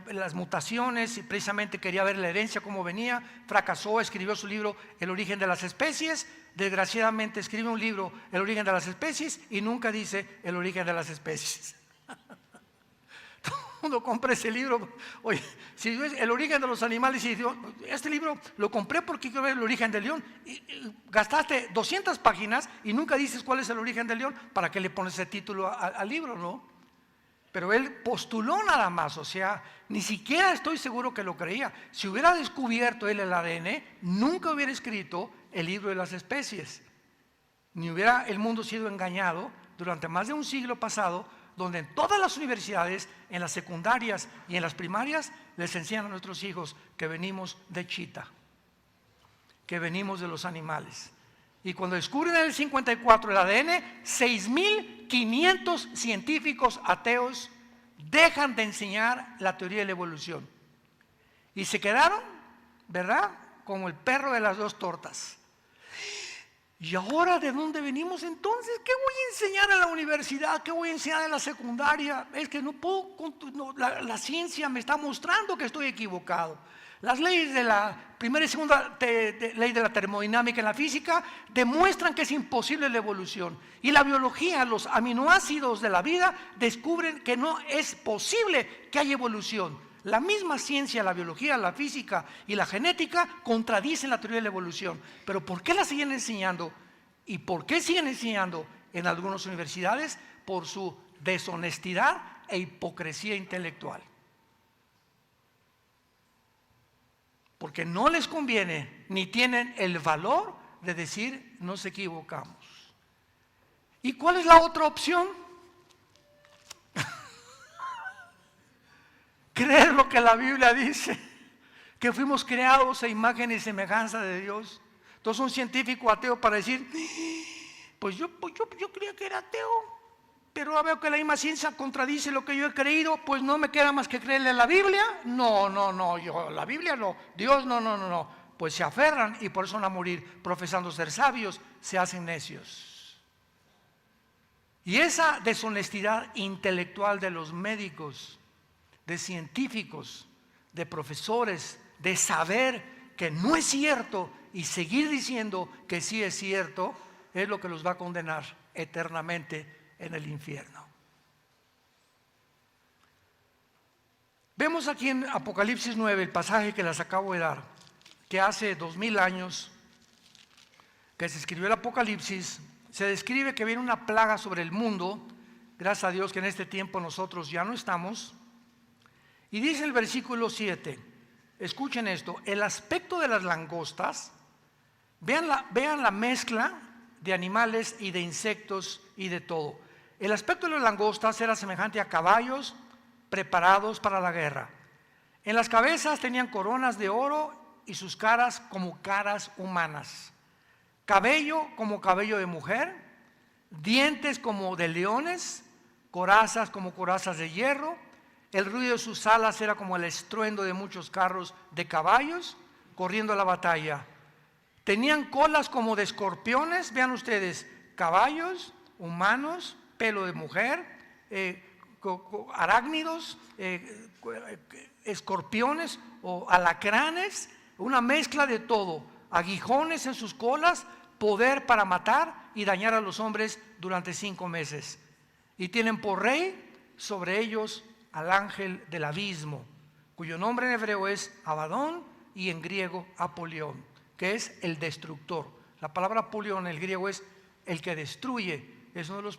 las mutaciones, y precisamente quería ver la herencia, cómo venía. Fracasó, escribió su libro El origen de las especies. Desgraciadamente escribe un libro, El origen de las especies, y nunca dice el origen de las especies. Todo el mundo compra ese libro. Oye, si es El origen de los animales, y digo, este libro lo compré porque quiero ver el origen del león, y gastaste 200 páginas y nunca dices cuál es el origen del león. ¿Para qué le pones ese título al libro, no? Pero él postuló nada más, o sea, ni siquiera estoy seguro que lo creía. Si hubiera descubierto él el ADN, nunca hubiera escrito el libro de las especies, ni hubiera el mundo sido engañado durante más de un siglo pasado, donde en todas las universidades, en las secundarias y en las primarias, les enseñan a nuestros hijos que venimos de Chita, que venimos de los animales. Y cuando descubren en el 54 el ADN, 6.500 científicos ateos dejan de enseñar la teoría de la evolución. Y se quedaron, ¿verdad?, como el perro de las dos tortas. ¿Y ahora de dónde venimos entonces? ¿Qué voy a enseñar en la universidad? ¿Qué voy a enseñar en la secundaria? Es que no puedo, la ciencia me está mostrando que estoy equivocado. Las leyes de la primera y segunda ley de la termodinámica en la física demuestran que es imposible la evolución. Y la biología, los aminoácidos de la vida, descubren que no es posible que haya evolución. La misma ciencia, la biología, la física y la genética contradicen la teoría de la evolución. Pero ¿por qué la siguen enseñando? ¿Y por qué siguen enseñando en algunas universidades? Por su deshonestidad e hipocresía intelectual. Porque no les conviene, ni tienen el valor de decir nos equivocamos. ¿Y cuál es la otra opción? Creer lo que la Biblia dice, que fuimos creados a imagen y semejanza de Dios. Entonces un científico ateo para decir, pues yo creía que era ateo, pero ahora veo que la misma ciencia contradice lo que yo he creído, pues no me queda más que creerle a la Biblia. No, yo la Biblia no, Dios no. Pues se aferran y por eso van a morir profesando ser sabios, se hacen necios. Y esa deshonestidad intelectual de los médicos, de científicos, de profesores, de saber que no es cierto y seguir diciendo que sí es cierto, es lo que los va a condenar eternamente en el infierno. Vemos aquí en Apocalipsis 9, el pasaje que les acabo de dar, que hace 2000 años que se escribió el Apocalipsis, se describe que viene una plaga sobre el mundo. Gracias a Dios que en este tiempo nosotros ya no estamos. Y dice el versículo 7, escuchen esto, el aspecto de las langostas, vean la mezcla de animales y de insectos y de todo. El aspecto de las langostas era semejante a caballos preparados para la guerra. En las cabezas tenían coronas de oro y sus caras como caras humanas. Cabello como cabello de mujer, dientes como de leones, corazas como corazas de hierro. El ruido de sus alas era como el estruendo de muchos carros de caballos corriendo a la batalla. Tenían colas como de escorpiones, vean ustedes, caballos, humanos, pelo de mujer, arácnidos, escorpiones o alacranes, una mezcla de todo, aguijones en sus colas, poder para matar y dañar a los hombres durante 5 meses. Y tienen por rey sobre ellos al ángel del abismo, cuyo nombre en hebreo es Abadón y en griego Apolión, que es el destructor. La palabra Apolión en el griego es el que destruye, es uno de los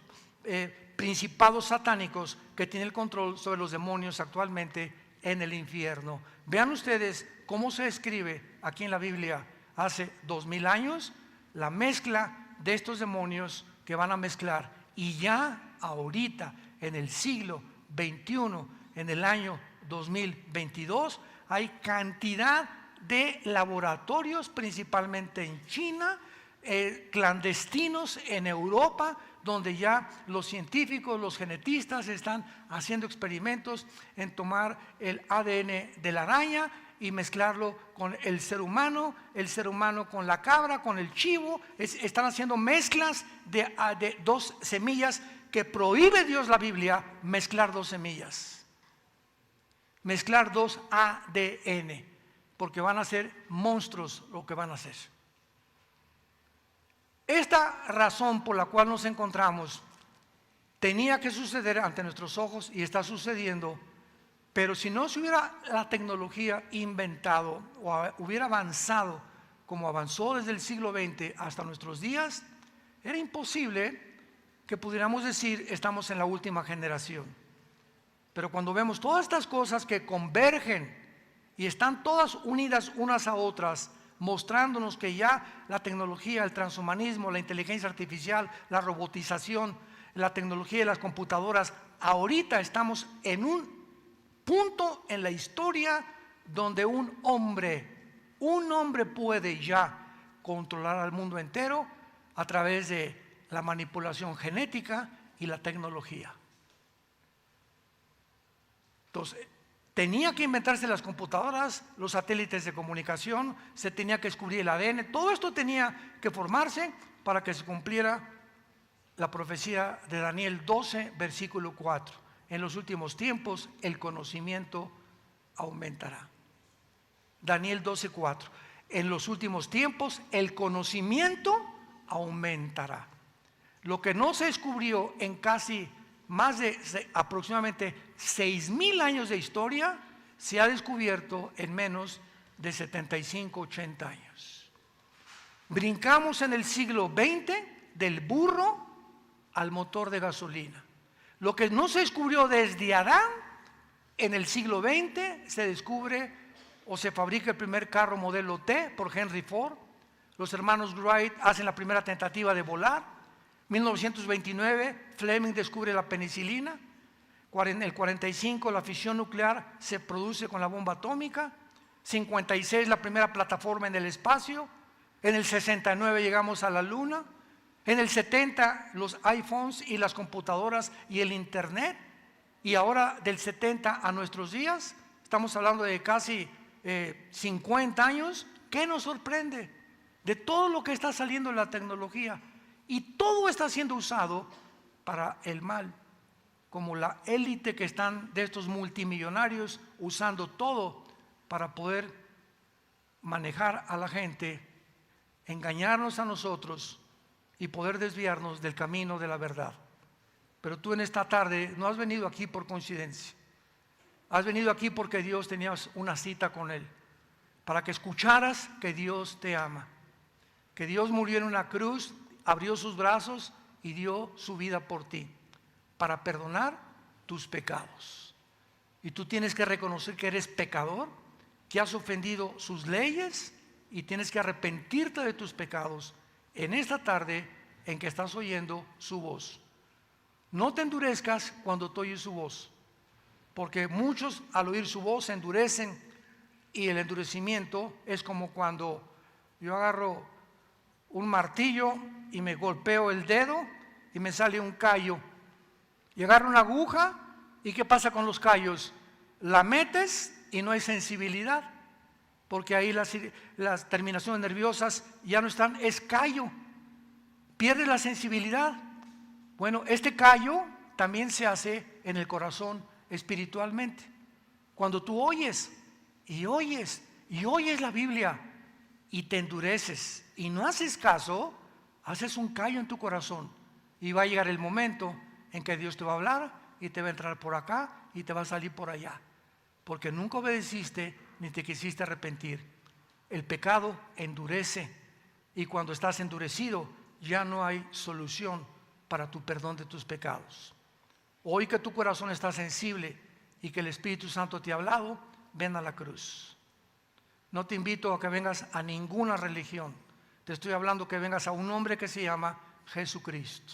principados satánicos que tiene el control sobre los demonios actualmente en el infierno. Vean ustedes cómo se escribe aquí en la Biblia hace 2000 años la mezcla de estos demonios que van a mezclar, y ya ahorita en el siglo XXI, en el año 2022, hay cantidad de laboratorios, principalmente en China, clandestinos en Europa, donde ya los científicos, los genetistas están haciendo experimentos en tomar el ADN de la araña y mezclarlo con el ser humano con la cabra, con el chivo. Están haciendo mezclas de dos semillas que prohíbe Dios, la Biblia, mezclar dos semillas, mezclar dos ADN, porque van a ser monstruos lo que van a hacer. Esta razón por la cual nos encontramos tenía que suceder ante nuestros ojos y está sucediendo, pero si no se hubiera la tecnología inventado o hubiera avanzado como avanzó desde el siglo XX hasta nuestros días, era imposible que pudiéramos decir estamos en la última generación. Pero cuando vemos todas estas cosas que convergen y están todas unidas unas a otras, mostrándonos que ya la tecnología, el transhumanismo, la inteligencia artificial, la robotización, la tecnología de las computadoras, ahorita estamos en un punto en la historia donde un hombre puede ya controlar al mundo entero a través de la manipulación genética y la tecnología. Entonces, tenía que inventarse las computadoras, los satélites de comunicación, se tenía que descubrir el ADN, todo esto tenía que formarse para que se cumpliera la profecía de Daniel 12, versículo 4. En los últimos tiempos el conocimiento aumentará. Daniel 12, 4. En los últimos tiempos el conocimiento aumentará. Lo que no se descubrió en casi más de aproximadamente 6,000 años de historia, se ha descubierto en menos de 75, 80 años. Brincamos en el siglo XX del burro al motor de gasolina. Lo que no se descubrió desde Adán, en el siglo XX se descubre o se fabrica el primer carro modelo T por Henry Ford. Los hermanos Wright hacen la primera tentativa de volar. 1929 Fleming descubre la penicilina. En el 45 la fisión nuclear se produce con la bomba atómica. 56 la primera plataforma en el espacio. En el 69 llegamos a la luna. En el 70 los iPhones y las computadoras y el internet. Y ahora del 70 a nuestros días estamos hablando de casi 50 años. ¿Qué nos sorprende? De todo lo que está saliendo en la tecnología. Y todo está siendo usado para el mal, como la élite que están de estos multimillonarios usando todo para poder manejar a la gente, engañarnos a nosotros y poder desviarnos del camino de la verdad. Pero tú en esta tarde no has venido aquí por coincidencia, has venido aquí porque Dios tenía una cita con Él, para que escucharas que Dios te ama, que Dios murió en una cruz, abrió sus brazos y dio su vida por ti, para perdonar tus pecados. Y tú tienes que reconocer que eres pecador, que has ofendido sus leyes y tienes que arrepentirte de tus pecados en esta tarde en que estás oyendo su voz. No te endurezcas cuando tú oyes su voz, porque muchos al oír su voz se endurecen, y el endurecimiento es como cuando yo agarro un martillo y me golpeo el dedo y me sale un callo, y agarro una aguja y ¿qué pasa con los callos? La metes y no hay sensibilidad, porque ahí las terminaciones nerviosas ya no están, es callo, pierde la sensibilidad. Bueno, este callo también se hace en el corazón espiritualmente. Cuando tú oyes y oyes y oyes la Biblia y te endureces y no haces caso, haces un callo en tu corazón, y va a llegar el momento en que Dios te va a hablar y te va a entrar por acá y te va a salir por allá, porque nunca obedeciste ni te quisiste arrepentir. El pecado endurece, y cuando estás endurecido ya no hay solución para tu perdón de tus pecados. Hoy que tu corazón está sensible y que el Espíritu Santo te ha hablado, ven a la cruz. No te invito a que vengas a ninguna religión. Te estoy hablando que vengas a un hombre que se llama Jesucristo,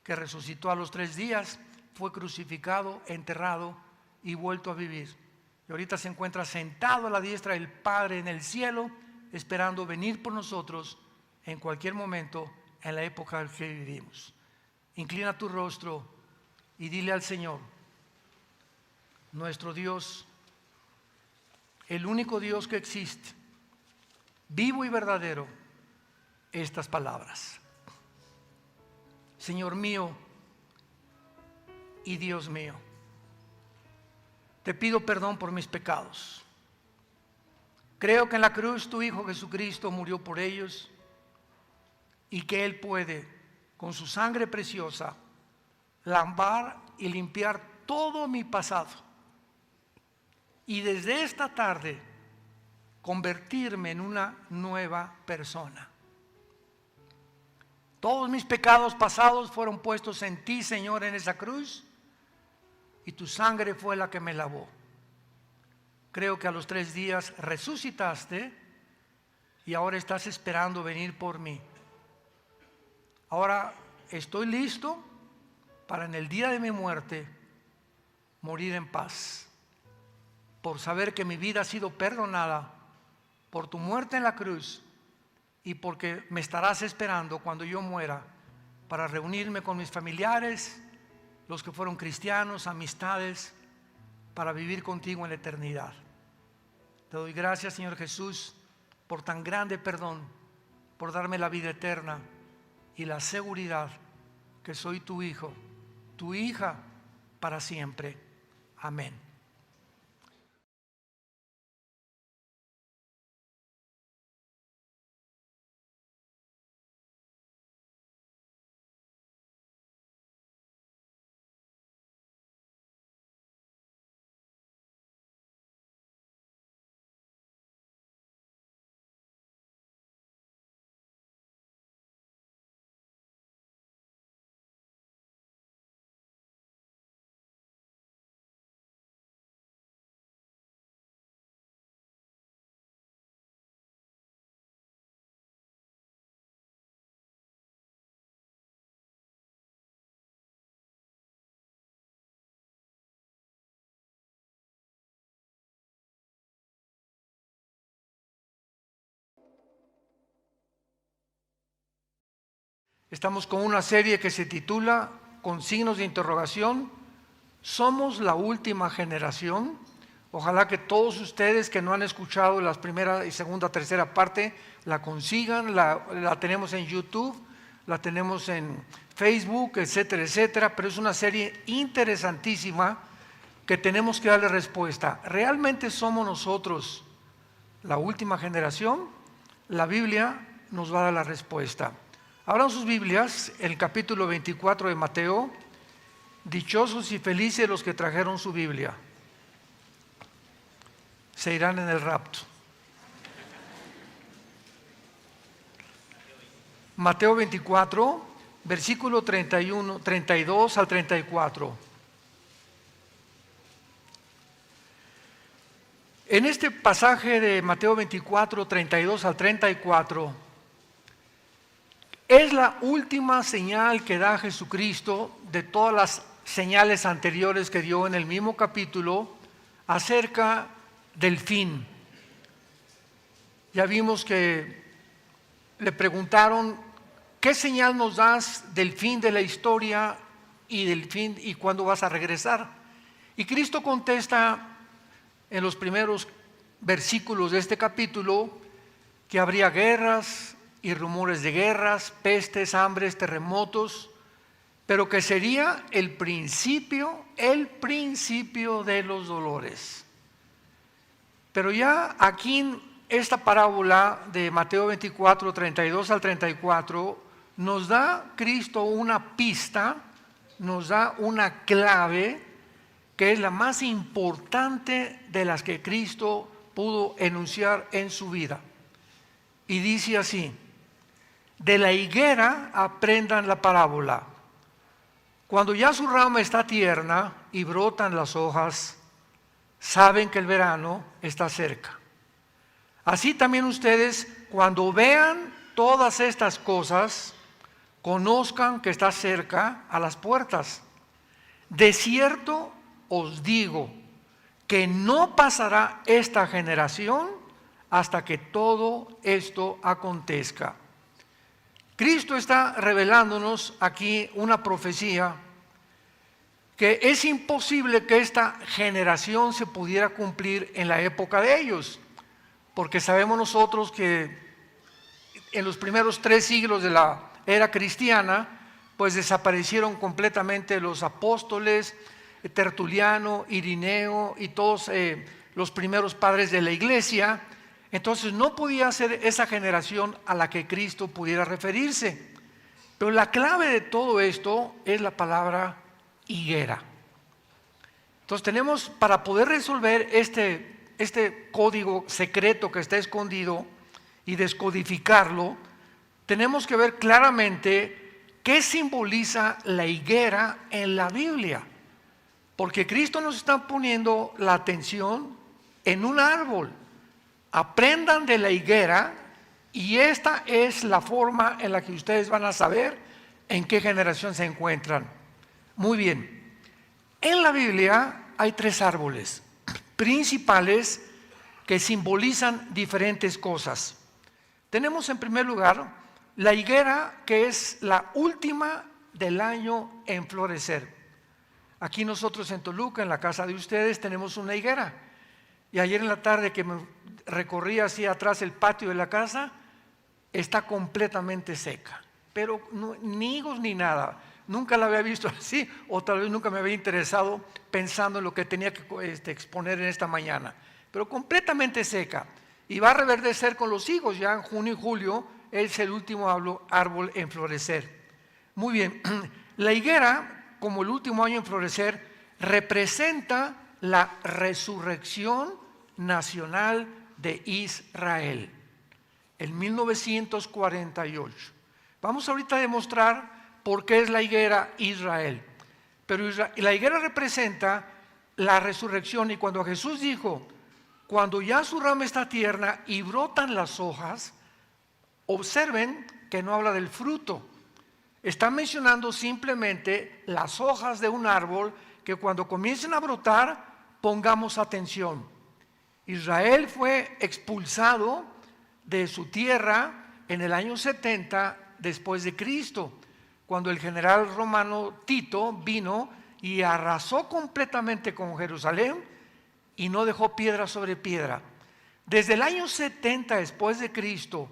que resucitó a los 3 días, fue crucificado, enterrado y vuelto a vivir. Y ahorita se encuentra sentado a la diestra del Padre en el cielo, esperando venir por nosotros en cualquier momento en la época en que vivimos. Inclina tu rostro y dile al Señor, nuestro Dios, el único Dios que existe, vivo y verdadero, estas palabras. Señor mío y Dios mío, te pido perdón por mis pecados. Creo que en la cruz tu Hijo Jesucristo murió por ellos y que Él puede, con su sangre preciosa, lavar y limpiar todo mi pasado. Y desde esta tarde, convertirme en una nueva persona. Todos mis pecados pasados fueron puestos en ti, Señor, en esa cruz, y tu sangre fue la que me lavó. Creo que a los 3 días resucitaste y ahora estás esperando venir por mí. Ahora estoy listo para en el día de mi muerte morir en paz, por saber que mi vida ha sido perdonada por tu muerte en la cruz y porque me estarás esperando cuando yo muera para reunirme con mis familiares, los que fueron cristianos, amistades, para vivir contigo en la eternidad. Te doy gracias, Señor Jesús, por tan grande perdón, por darme la vida eterna y la seguridad que soy tu hijo, tu hija para siempre. Amén. Estamos con una serie que se titula, con signos de interrogación, ¿somos la última generación? Ojalá que todos ustedes que no han escuchado las primera y segunda, tercera parte, la consigan, la tenemos en YouTube, la tenemos en Facebook, etcétera, etcétera, pero es una serie interesantísima que tenemos que darle respuesta. ¿Realmente somos nosotros la última generación? La Biblia nos va a dar la respuesta. Abran sus Biblias, el capítulo 24 de Mateo. Dichosos y felices los que trajeron su Biblia, se irán en el rapto. Mateo 24, versículo 31, 32 al 34. En este pasaje de Mateo 24, 32 al 34, es la última señal que da Jesucristo de todas las señales anteriores que dio en el mismo capítulo acerca del fin. Ya vimos que le preguntaron, ¿qué señal nos das del fin de la historia y del fin y cuándo vas a regresar? Y Cristo contesta en los primeros versículos de este capítulo que habría guerras y rumores de guerras, pestes, hambres, terremotos, pero que sería el principio de los dolores. Pero ya aquí en esta parábola de Mateo 24, 32 al 34, nos da Cristo una pista, nos da una clave, que es la más importante de las que Cristo pudo enunciar en su vida. Y dice así: de la higuera aprendan la parábola. Cuando ya su rama está tierna y brotan las hojas, saben que el verano está cerca. Así también ustedes, cuando vean todas estas cosas, conozcan que está cerca a las puertas. De cierto os digo que no pasará esta generación hasta que todo esto acontezca. Cristo está revelándonos aquí una profecía que es imposible que esta generación se pudiera cumplir en la época de ellos, porque sabemos nosotros que en los primeros 3 siglos de la era cristiana, pues desaparecieron completamente los apóstoles, Tertuliano, Irineo y todos los primeros padres de la iglesia. Entonces no podía ser esa generación a la que Cristo pudiera referirse. Pero la clave de todo esto es la palabra higuera. Entonces tenemos, para poder resolver este código secreto que está escondido y descodificarlo, tenemos que ver claramente qué simboliza la higuera en la Biblia. Porque Cristo nos está poniendo la atención en un árbol. Aprendan de la higuera y esta es la forma en la que ustedes van a saber en qué generación se encuentran. Muy bien, en la Biblia hay 3 árboles principales que simbolizan diferentes cosas. Tenemos en primer lugar la higuera, que es la última del año en florecer. Aquí nosotros en Toluca, en la casa de ustedes, tenemos una higuera. Y ayer en la tarde que me recorrí hacia atrás el patio de la casa, está completamente seca. Pero no, ni higos ni nada. Nunca la había visto así, o tal vez nunca me había interesado pensando en lo que tenía que exponer en esta mañana. Pero completamente seca. Y va a reverdecer con los higos ya en junio y julio. Es el último árbol en florecer. Muy bien, la higuera, como el último año en florecer, representa la resurrección nacional de Israel, en 1948. Vamos ahorita a demostrar por qué es la higuera Israel. Pero la higuera representa la resurrección, y cuando Jesús dijo, cuando ya su rama está tierna y brotan las hojas, observen que no habla del fruto. Está mencionando simplemente las hojas de un árbol que cuando comiencen a brotar, pongamos atención. Israel fue expulsado de su tierra en el año 70 después de Cristo, cuando el general romano Tito vino y arrasó completamente con Jerusalén y no dejó piedra sobre piedra. Desde el año 70 después de Cristo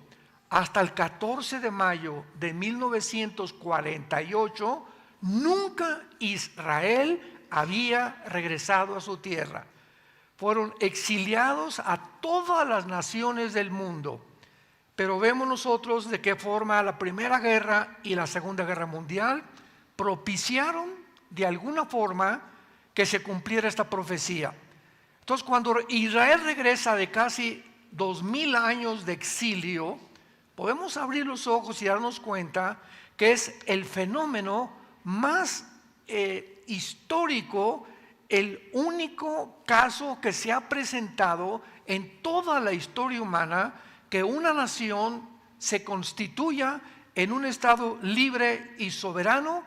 hasta el 14 de mayo de 1948, nunca Israel había regresado a su tierra. Fueron exiliados a todas las naciones del mundo. Pero vemos nosotros de qué forma la Primera Guerra y la Segunda Guerra Mundial propiciaron de alguna forma que se cumpliera esta profecía. Entonces, cuando Israel regresa de casi 2000 años de exilio, podemos abrir los ojos y darnos cuenta que es el fenómeno más histórico, el único caso que se ha presentado en toda la historia humana, que una nación se constituya en un estado libre y soberano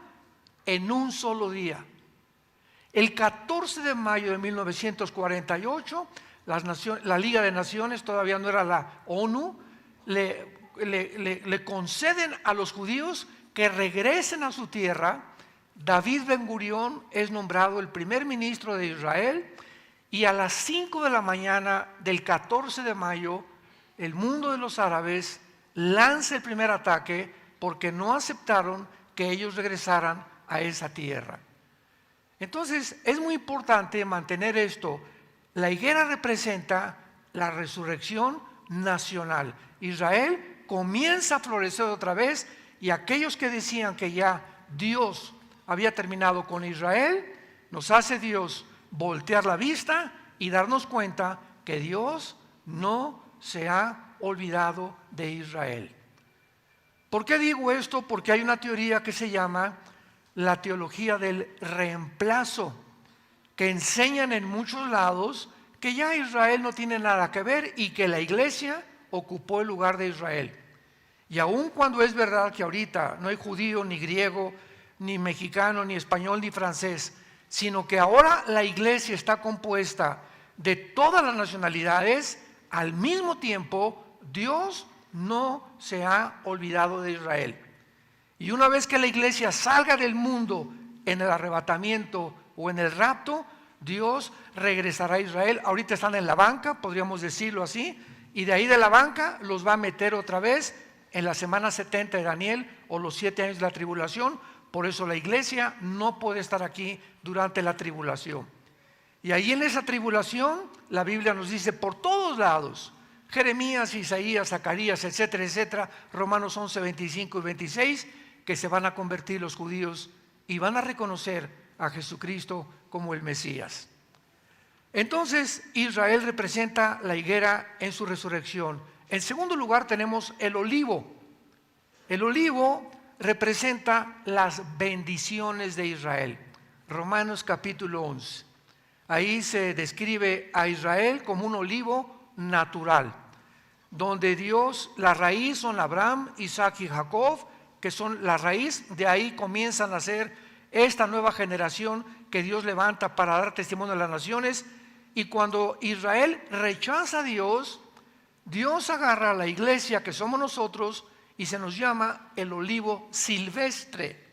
en un solo día. El 14 de mayo de 1948, la Liga de Naciones, todavía no era la ONU, le conceden a los judíos que regresen a su tierra. David Ben Gurión es nombrado el primer ministro de Israel, y a las 5 de la mañana del 14 de mayo, el mundo de los árabes lanza el primer ataque porque no aceptaron que ellos regresaran a esa tierra. Entonces es muy importante mantener esto. La higuera representa la resurrección nacional. Israel comienza a florecer otra vez, y aquellos que decían que ya Dios había terminado con Israel, nos hace Dios voltear la vista y darnos cuenta que Dios no se ha olvidado de Israel. ¿Por qué digo esto? Porque hay una teoría que se llama la teología del reemplazo, que enseñan en muchos lados que ya Israel no tiene nada que ver y que la iglesia ocupó el lugar de Israel. Y aun cuando es verdad que ahorita no hay judío, ni griego, ni mexicano, ni español, ni francés, sino que ahora la iglesia está compuesta de todas las nacionalidades, al mismo tiempo Dios no se ha olvidado de Israel. Y una vez que la iglesia salga del mundo en el arrebatamiento o en el rapto, Dios regresará a Israel. Ahorita están en la banca, podríamos decirlo así, y de ahí de la banca los va a meter otra vez en la semana 70 de Daniel o los 7 años de la tribulación. Por eso la iglesia no puede estar aquí durante la tribulación. Y ahí en esa tribulación la Biblia nos dice por todos lados, Jeremías, Isaías, Zacarías, etcétera, etcétera, Romanos 11, 25 y 26, que se van a convertir los judíos y van a reconocer a Jesucristo como el Mesías. Entonces Israel representa la higuera en su resurrección. En segundo lugar tenemos el olivo. El olivo representa las bendiciones de Israel. Romanos capítulo 11. Ahí se describe a Israel como un olivo natural, donde Dios, la raíz son Abraham, Isaac y Jacob, que son la raíz. De ahí comienzan a ser esta nueva generación que Dios levanta para dar testimonio a las naciones. Y cuando Israel rechaza a Dios, Dios agarra a la iglesia que somos nosotros y se nos llama el olivo silvestre.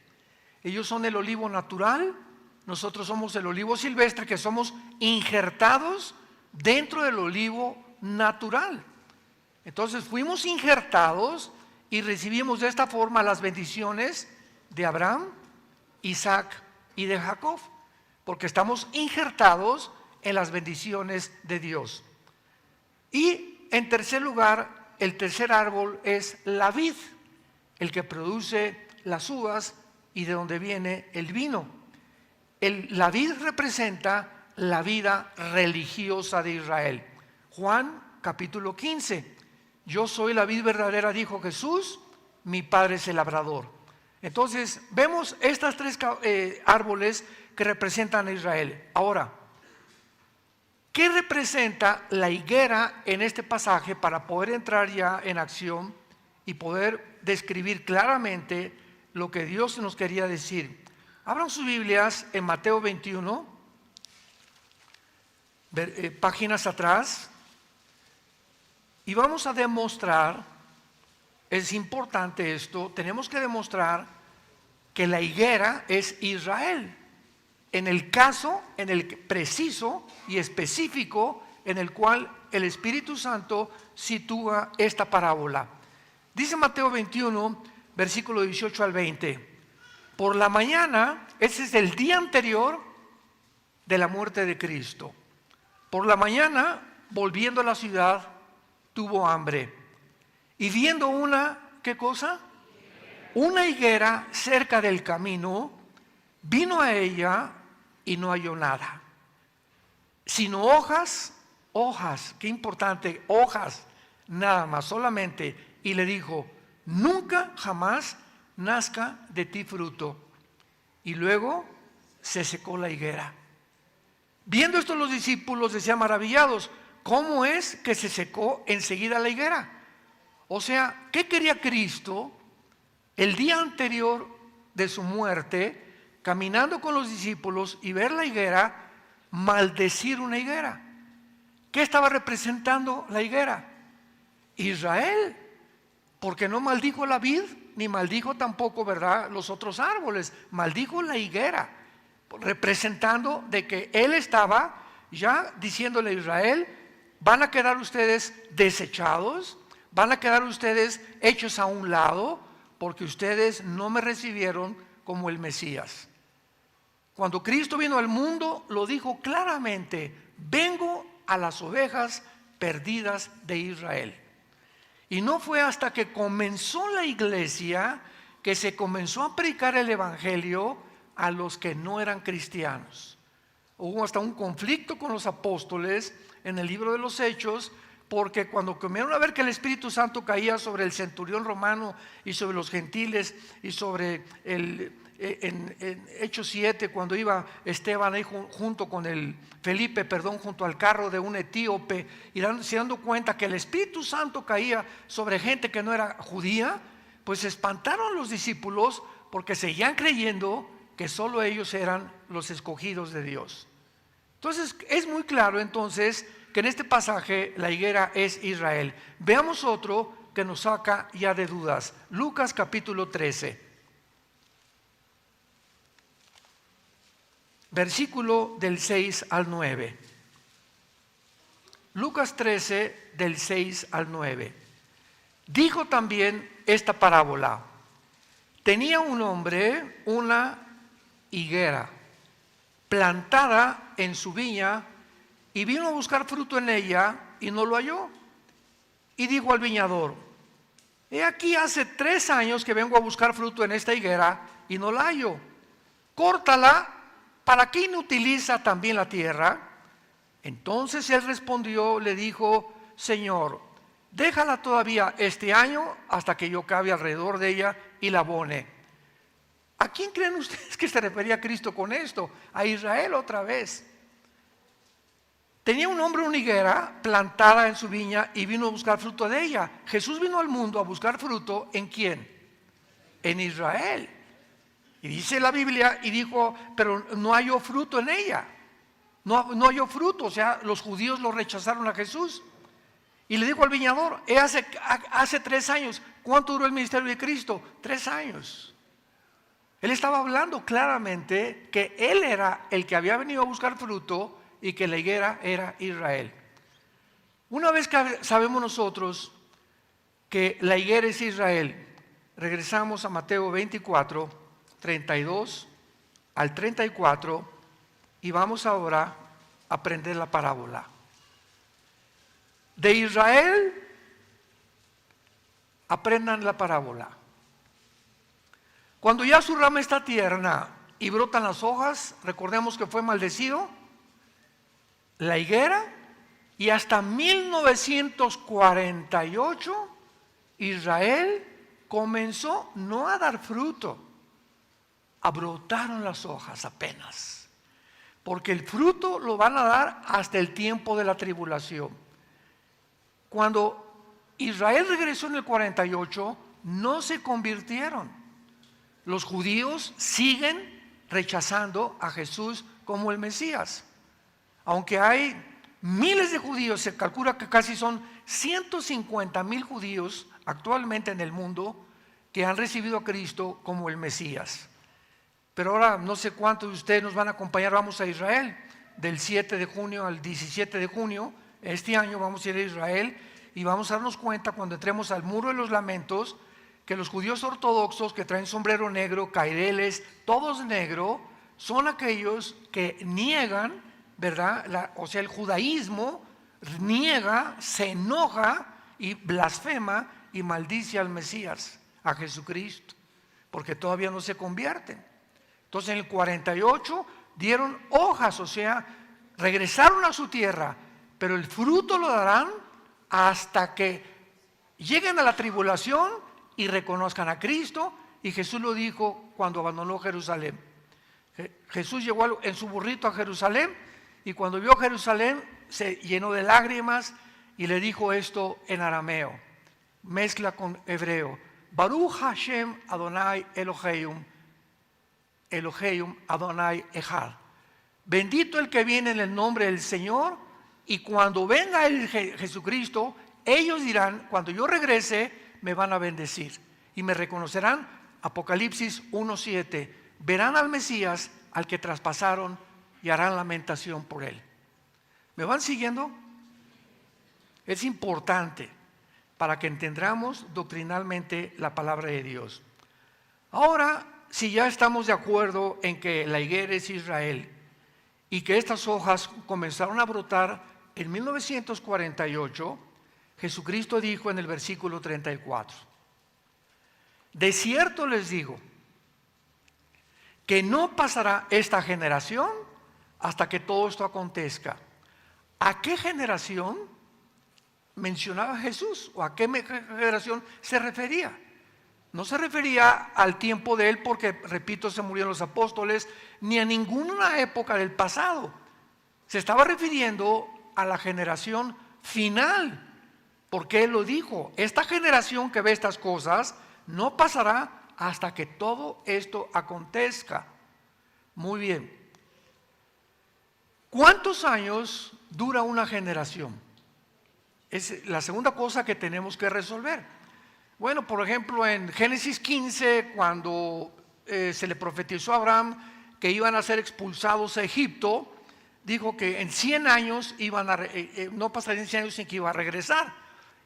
Ellos son el olivo natural, nosotros somos el olivo silvestre, que somos injertados dentro del olivo natural. Entonces fuimos injertados y recibimos de esta forma las bendiciones de Abraham, Isaac y de Jacob, porque estamos injertados en las bendiciones de Dios. Y en tercer lugar, el tercer árbol es la vid, el que produce las uvas y de donde viene el vino. La vid representa la vida religiosa de Israel. Juan capítulo 15, yo soy la vid verdadera, dijo Jesús, mi padre es el labrador. Entonces vemos estas tres árboles que representan a Israel. Ahora, ¿qué representa la higuera en este pasaje para poder entrar ya en acción y poder describir claramente lo que Dios nos quería decir? Abran sus Biblias en Mateo 21, páginas atrás, y vamos a demostrar, es importante esto, tenemos que demostrar que la higuera es Israel. En el caso, en el preciso y específico en el cual el Espíritu Santo sitúa esta parábola. Dice Mateo 21, versículo 18 al 20. Por la mañana, ese es el día anterior de la muerte de Cristo. Por la mañana, volviendo a la ciudad, tuvo hambre. Y viendo ¿qué cosa? Una higuera cerca del camino, vino a ella y no halló nada, sino hojas, qué importante, hojas, nada más, solamente. Y le dijo, nunca jamás nazca de ti fruto. Y luego se secó la higuera. Viendo esto los discípulos decían maravillados, ¿cómo es que se secó enseguida la higuera? O sea, ¿qué quería Cristo el día anterior de su muerte, caminando con los discípulos y ver la higuera, maldecir una higuera? ¿Qué estaba representando la higuera? Israel, porque no maldijo la vid, ni maldijo tampoco, ¿verdad?, los otros árboles, maldijo la higuera, representando de que él estaba ya diciéndole a Israel, van a quedar ustedes desechados, van a quedar ustedes hechos a un lado, porque ustedes no me recibieron como el Mesías. Cuando Cristo vino al mundo, lo dijo claramente, vengo a las ovejas perdidas de Israel. Y no fue hasta que comenzó la iglesia que se comenzó a predicar el evangelio a los que no eran cristianos. Hubo hasta un conflicto con los apóstoles en el libro de los Hechos, porque cuando comenzaron a ver que el Espíritu Santo caía sobre el centurión romano y sobre los gentiles y sobre en Hechos 7, cuando iba Esteban ahí junto con Felipe, junto al carro de un etíope, y se dando cuenta que el Espíritu Santo caía sobre gente que no era judía, pues se espantaron los discípulos porque seguían creyendo que solo ellos eran los escogidos de Dios. Entonces es muy claro entonces que en este pasaje la higuera es Israel. Veamos otro que nos saca ya de dudas. Lucas capítulo 13, versículo del 6 al 9. Lucas 13 del 6 al 9. Dijo también esta parábola: tenía un hombre una higuera plantada en su viña, y vino a buscar fruto en ella y no lo halló. Y dijo al viñador: he aquí hace 3 años que vengo a buscar fruto en esta higuera y no la hallo. Córtala, ¿para qué inutiliza también la tierra? Entonces él respondió, le dijo: Señor, déjala todavía este año hasta que yo cabe alrededor de ella y la abone. ¿A quién creen ustedes que se refería Cristo con esto? A Israel otra vez. Tenía un hombre una higuera plantada en su viña y vino a buscar fruto de ella. Jesús vino al mundo a buscar fruto, ¿en quién? En Israel. Y dice la Biblia, y dijo, pero no halló fruto en ella. No halló fruto, o sea, los judíos lo rechazaron a Jesús. Y le dijo al viñador, hace 3 años, ¿cuánto duró el ministerio de Cristo? 3 años. Él estaba hablando claramente que él era el que había venido a buscar fruto y que la higuera era Israel. Una vez que sabemos nosotros que la higuera es Israel, regresamos a Mateo 24, 32 al 34 y vamos ahora a aprender la parábola. De Israel, aprendan la parábola. Cuando ya su rama está tierna y brotan las hojas, recordemos que fue maldecido la higuera, y hasta 1948 Israel comenzó no a dar fruto, brotaron las hojas apenas, porque el fruto lo van a dar hasta el tiempo de la tribulación. Cuando Israel regresó en el 48, no se convirtieron. Los judíos siguen rechazando a Jesús como el Mesías. Aunque hay miles de judíos, se calcula que casi son 150,000 judíos actualmente en el mundo que han recibido a Cristo como el Mesías. Pero ahora no sé cuántos de ustedes nos van a acompañar, vamos a Israel, del 7 de junio al 17 de junio, este año vamos a ir a Israel y vamos a darnos cuenta cuando entremos al Muro de los Lamentos, que los judíos ortodoxos que traen sombrero negro, caireles, todos negro, son aquellos que niegan, ¿verdad? O sea, el judaísmo niega, se enoja y blasfema y maldice al Mesías, a Jesucristo, porque todavía no se convierten. Entonces en el 48 dieron hojas, o sea, regresaron a su tierra, pero el fruto lo darán hasta que lleguen a la tribulación y reconozcan a Cristo. Y Jesús lo dijo cuando abandonó Jerusalén. Jesús llegó en su burrito a Jerusalén, y cuando vio Jerusalén se llenó de lágrimas y le dijo esto en arameo, mezcla con hebreo: Baruch Hashem Adonai Elohim Adonai Echad. Bendito el que viene en el nombre del Señor. Y cuando venga el Jesucristo, ellos dirán, cuando yo regrese, me van a bendecir y me reconocerán. Apocalipsis 1:7. Verán al Mesías, al que traspasaron, y harán lamentación por él. ¿Me van siguiendo? Es importante para que entendamos doctrinalmente la palabra de Dios. Ahora, si ya estamos de acuerdo en que la higuera es Israel y que estas hojas comenzaron a brotar en 1948, Jesucristo dijo en el versículo 34, de cierto les digo que no pasará esta generación hasta que todo esto acontezca. ¿A qué generación mencionaba Jesús? ¿O a qué generación se refería? No se refería al tiempo de él porque, repito, se murieron los apóstoles, ni a ninguna época del pasado. Se estaba refiriendo a la generación final, porque él lo dijo: esta generación que ve estas cosas no pasará hasta que todo esto acontezca. Muy bien. ¿Cuántos años dura una generación? Es la segunda cosa que tenemos que resolver. Bueno, por ejemplo, en Génesis 15, cuando se le profetizó a Abraham que iban a ser expulsados a Egipto, dijo que en 100 años no pasarían 100 años sin que iba a regresar.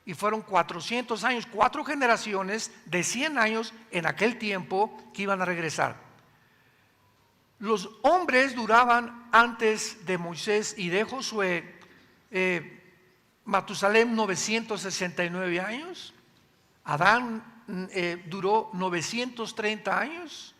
Y fueron 400 años, 4 generaciones de 100 años en aquel tiempo que iban a regresar. Los hombres duraban antes de Moisés y de Josué, Matusalem 969 años, Adán duró 930 años,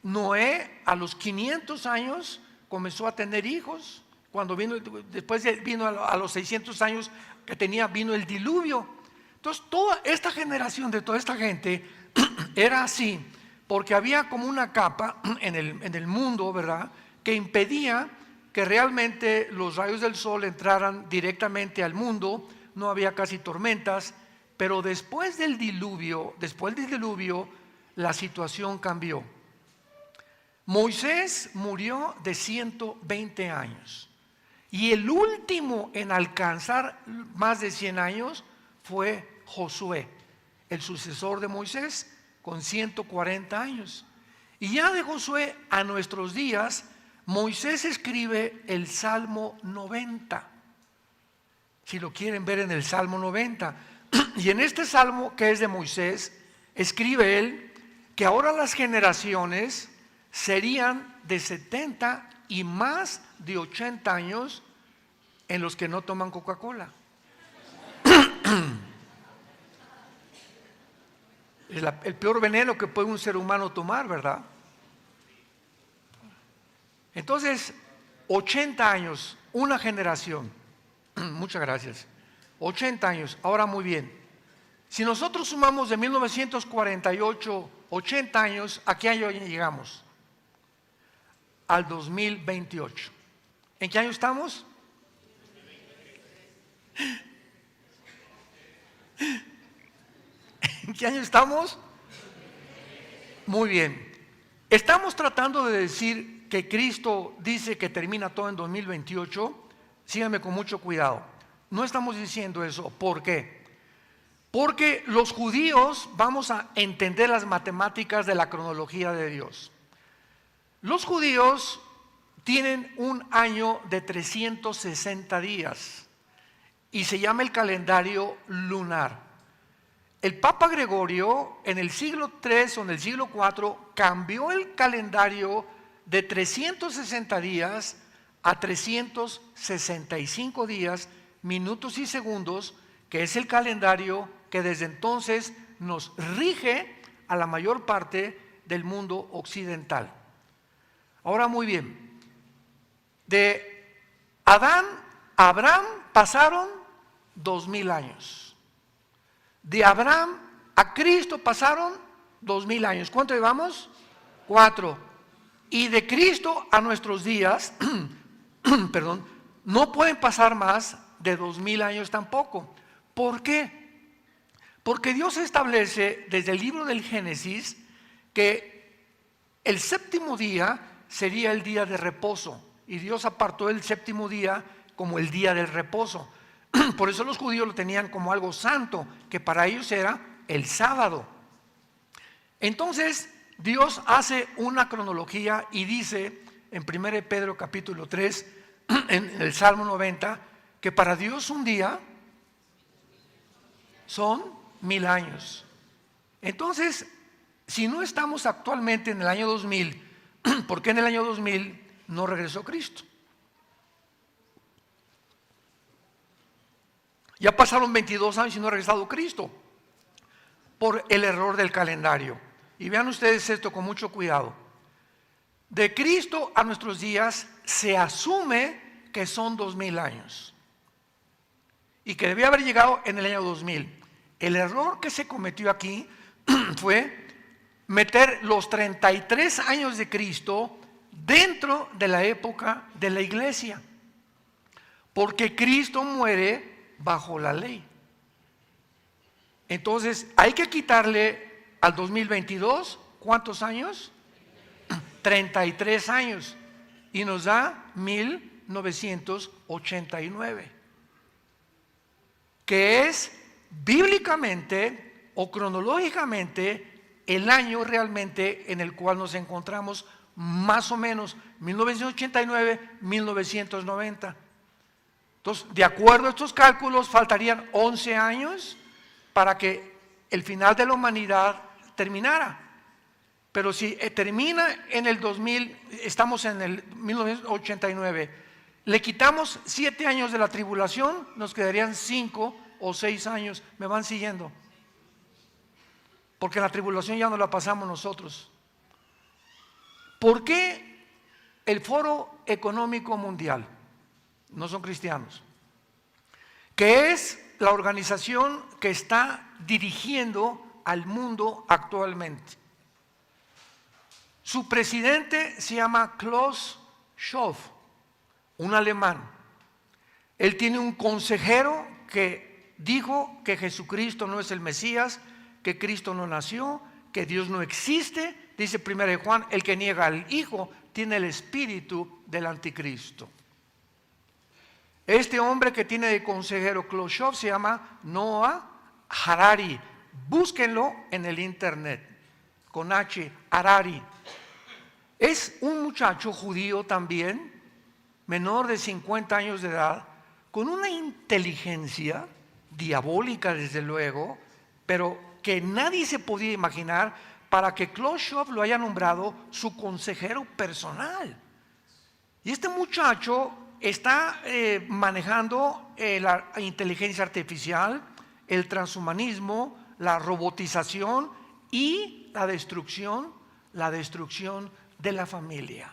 Noé a los 500 años comenzó a tener hijos. Cuando después vino a los 600 años que vino el diluvio. Entonces toda esta generación de toda esta gente era así, porque había como una capa en el mundo, ¿verdad?, que impedía que realmente los rayos del sol entraran directamente al mundo. No había casi tormentas, pero después del diluvio, la situación cambió. Moisés murió de 120 años y el último en alcanzar más de 100 años fue Josué, el sucesor de Moisés, con 140 años. Y ya de Josué a nuestros días, Moisés escribe el Salmo 90. Si lo quieren ver en el Salmo 90. Y en este Salmo, que es de Moisés, escribe él que ahora las generaciones serían de 70 y más de 80 años en los que no toman Coca-Cola. Es el peor veneno que puede un ser humano tomar, ¿verdad? Entonces, 80 años, una generación. Muchas gracias. 80 años. Ahora, muy bien. Si nosotros sumamos de 1948, 80 años, ¿a qué año llegamos? Al 2028. ¿En qué año estamos? ¿En qué año estamos? Muy bien. Estamos tratando de decir que Cristo dice que termina todo en 2028. Síganme con mucho cuidado. No estamos diciendo eso. ¿Por qué? Porque los judíos vamos a entender las matemáticas de la cronología de Dios. Los judíos tienen un año de 360 días y se llama el calendario lunar. El Papa Gregorio en el siglo III o en el siglo IV cambió el calendario de 360 días a 365 días, minutos y segundos, que es el calendario que desde entonces nos rige a la mayor parte del mundo occidental. Ahora, muy bien, de Adán a Abraham pasaron 2000 años. De Abraham a Cristo pasaron 2000 años. ¿Cuánto llevamos? 4. Y de Cristo a nuestros días, perdón, no pueden pasar más de 2000 años tampoco. ¿Por qué? Porque Dios establece desde el libro del Génesis que el séptimo día sería el día de reposo, y Dios apartó el séptimo día como el día del reposo. Por eso los judíos lo tenían como algo santo, que para ellos era el sábado. Entonces Dios hace una cronología y dice en 1 Pedro capítulo 3, en el Salmo 90, que para Dios un día son 1000 años. Entonces, si no estamos actualmente en el año 2000, ¿por qué en el año 2000 no regresó Cristo? Ya pasaron 22 años y no ha regresado Cristo por el error del calendario. Y vean ustedes esto con mucho cuidado. De Cristo a nuestros días se asume que son 2000 años y que debía haber llegado en el año 2000. El error que se cometió aquí fue meter los 33 años de Cristo dentro de la época de la iglesia, porque Cristo muere bajo la ley. Entonces hay que quitarle al 2022, ¿cuántos años? 33 años, y nos da 1989, que es bíblicamente o cronológicamente el año realmente en el cual nos encontramos, más o menos 1989-1990. Entonces, de acuerdo a estos cálculos, faltarían 11 años para que el final de la humanidad terminara. Pero si termina en el 2000, estamos en el 1989, le quitamos 7 años de la tribulación, nos quedarían 5 o 6 años. ¿Me van siguiendo? Porque la tribulación ya no la pasamos nosotros. ¿Por qué el Foro Económico Mundial? No son cristianos, que es la organización que está dirigiendo al mundo actualmente. Su presidente se llama Klaus Schwab, un alemán. Él tiene un consejero que dijo que Jesucristo no es el Mesías, que Cristo no nació, que Dios no existe. Dice 1 Juan, el que niega al Hijo tiene el espíritu del anticristo. Este hombre que tiene de consejero Klaus Schwab se llama Noah Harari. Búsquenlo en el internet, con H, Harari. Es un muchacho judío también, menor de 50 años de edad, con una inteligencia diabólica desde luego, pero que nadie se podía imaginar, para que Klaus Schwab lo haya nombrado su consejero personal. Y este muchacho está manejando la inteligencia artificial, el transhumanismo, la robotización y la destrucción de la familia.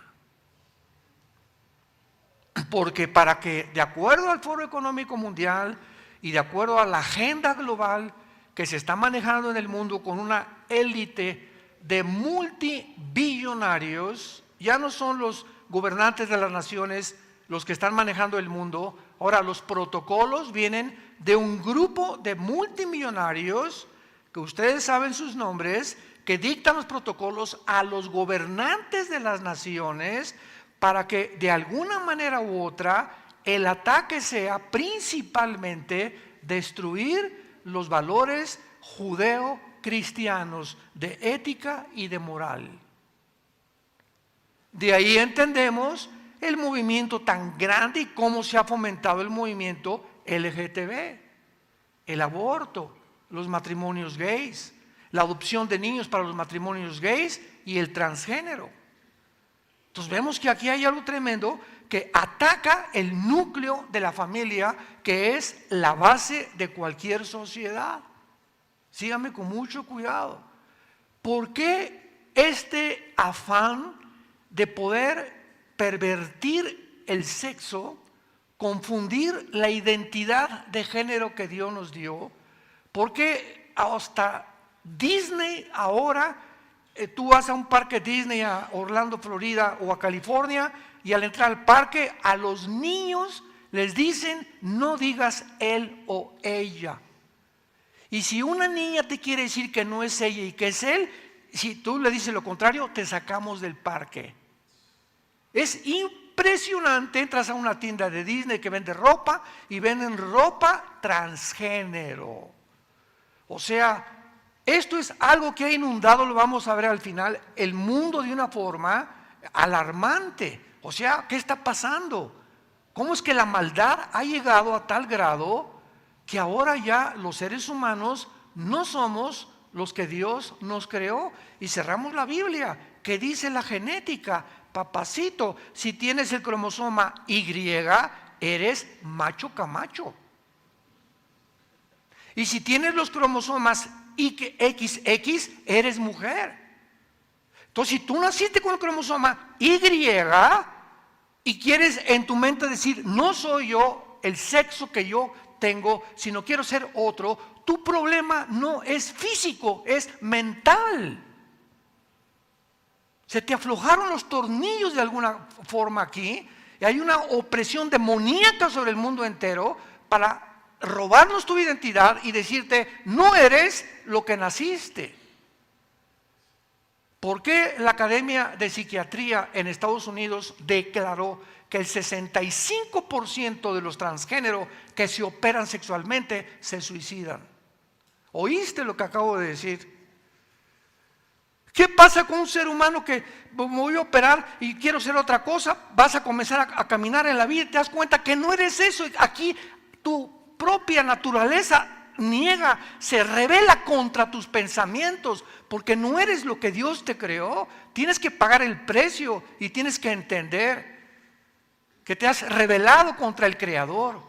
Porque para que, de acuerdo al Foro Económico Mundial y de acuerdo a la agenda global que se está manejando en el mundo con una élite de multibillonarios, ya no son los gobernantes de las naciones los que están manejando el mundo. Ahora los protocolos vienen de un grupo de multimillonarios que ustedes saben sus nombres, que dictan los protocolos a los gobernantes de las naciones para que de alguna manera u otra el ataque sea principalmente destruir los valores judeo-cristianos de ética y de moral. De ahí entendemos el movimiento tan grande y cómo se ha fomentado el movimiento LGTB, el aborto, los matrimonios gays, la adopción de niños para los matrimonios gays y el transgénero. Entonces vemos que aquí hay algo tremendo que ataca el núcleo de la familia, que es la base de cualquier sociedad. Síganme con mucho cuidado. ¿Por qué este afán de poder pervertir el sexo, confundir la identidad de género que Dios nos dio? Porque hasta Disney ahora, tú vas a un parque Disney a Orlando, Florida o a California, y al entrar al parque a los niños les dicen no digas él o ella. Y si una niña te quiere decir que no es ella y que es él, si tú le dices lo contrario, te sacamos del parque. Es impresionante. Entras a una tienda de Disney que vende ropa y venden ropa transgénero. O sea, esto es algo que ha inundado, lo vamos a ver al final, el mundo de una forma alarmante. O sea, ¿qué está pasando? ¿Cómo es que la maldad ha llegado a tal grado que ahora ya los seres humanos no somos los que Dios nos creó? Y cerramos la Biblia, que dice la genética: papacito, si tienes el cromosoma Y, eres macho camacho. Y si tienes los cromosomas XX, eres mujer. Entonces, si tú naciste con el cromosoma Y y quieres en tu mente decir, no soy yo el sexo que yo tengo, sino quiero ser otro, tu problema no es físico, es mental. Se te aflojaron los tornillos de alguna forma aquí, y hay una opresión demoníaca sobre el mundo entero para robarnos tu identidad y decirte, no eres lo que naciste. ¿Por qué la Academia de Psiquiatría en Estados Unidos declaró que el 65% de los transgéneros que se operan sexualmente se suicidan? ¿Oíste lo que acabo de decir? ¿Qué pasa con un ser humano que me voy a operar y quiero ser otra cosa? Vas a comenzar a caminar en la vida y te das cuenta que no eres eso. Aquí tu propia naturaleza niega, se revela contra tus pensamientos, porque no eres lo que Dios te creó. Tienes que pagar el precio y tienes que entender que te has rebelado contra el Creador.